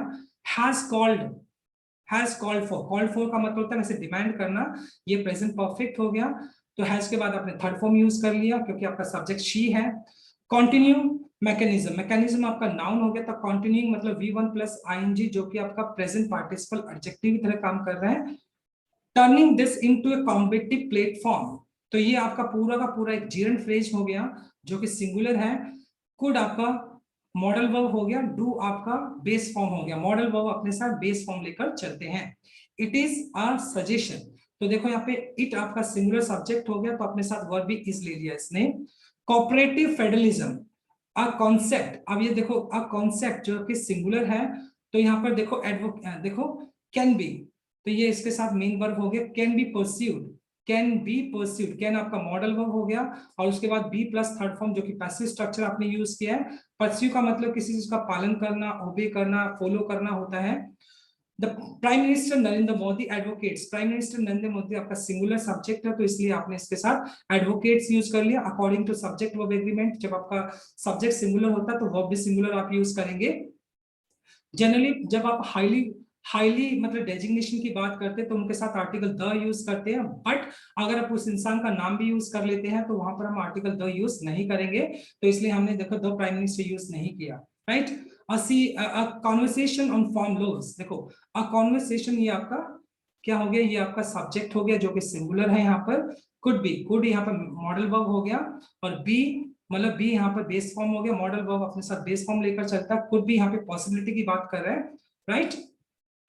has called for, called for का मतलब होता है वैसे डिमांड करना, ये प्रेजेंट परफेक्ट हो गया। तो हैज के बाद आपने थर्ड फॉर्म यूज कर लिया क्योंकि आपका सब्जेक्ट शी है। कंटिन्यू मैकेनिज्म, मैकेनिज्म आपका नाउन हो गया, तो कंटिन्यूइंग मतलब V1 प्लस आईएनजी, जो कि आपका प्रेजेंट पार्टिसिपल एडजेक्टिव की तरह काम कर रहा है। Turning this into A competitive platform, तो ये आपका पूरा का पूरा एक जीरंड फ्रेज हो गया जो कि सिंगुलर है। कुड आपका मॉडल वर्ब हो गया, डू आपका बेस फॉर्म हो गया, मॉडल वर्ब अपने साथ बेस फॉर्म लेकर चलते हैं। इट इज अ सजेशन, तो देखो यहाँ पे इट आपका सिंगुलर सब्जेक्ट हो गया, तो अपने साथ वर्ब भी इज ले लिया इसने। कोऑपरेटिव फेडरलिज्म, अ कॉन्सेप्ट, अब ये देखो अ कॉन्सेप्ट जो कि सिंगुलर है, तो यहाँ पर देखो देखो कैन बी, तो ये इसके साथ मेन वर्ब हो गया, can be pursued, can be pursued, can आपका मॉडल वर्ब हो गया, और उसके बाद बी प्लस थर्ड फॉर्म जो कि पैसिव स्ट्रक्चर आपने यूज किया है। परस्यू का मतलब किसी चीज का पालन करना, ओबे करना, फॉलो करना होता है। The prime minister Narendra Modi advocates, prime minister Narendra Modi आपका सिंगुलर सब्जेक्ट है तो इसलिए आपने इसके साथ एडवोकेट्स यूज कर लिया according to subject verb agreement. जब आपका सब्जेक्ट सिंगुलर होता है तो वर्ब भी सिंगुलर आप यूज करेंगे। जनरली जब आप हाईली मतलब डेजिग्नेशन की बात करते हैं तो उनके साथ आर्टिकल द यूज करते हैं, बट अगर आप उस इंसान का नाम भी यूज कर लेते हैं तो वहां पर हम आर्टिकल द यूज नहीं करेंगे, तो इसलिए हमने देखो द प्राइम मिनिस्टर यूज नहीं किया, right. Conversation on farm laws, देखो अ कॉन्वर्सेशन ये आपका क्या हो गया, ये आपका सब्जेक्ट हो गया जो कि सिंगुलर है यहाँ पर। कुड बी, कुड यहाँ पर मॉडल वर्ब हो गया, और बी मतलब बी यहाँ पर बेस फॉर्म हो गया, मॉडल वर्ब अपने साथ बेस फॉर्म लेकर चलता है। कुड बी यहाँ पे पॉसिबिलिटी की बात कर रहे हैं, right.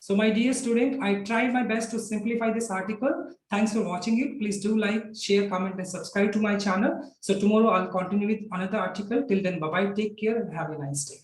So my dear student, I tried my best to simplify this article. Thanks for watching it. Please do like, share, comment and subscribe to my channel. So tomorrow I'll continue with another article. Till then, bye bye, take care and have a nice day.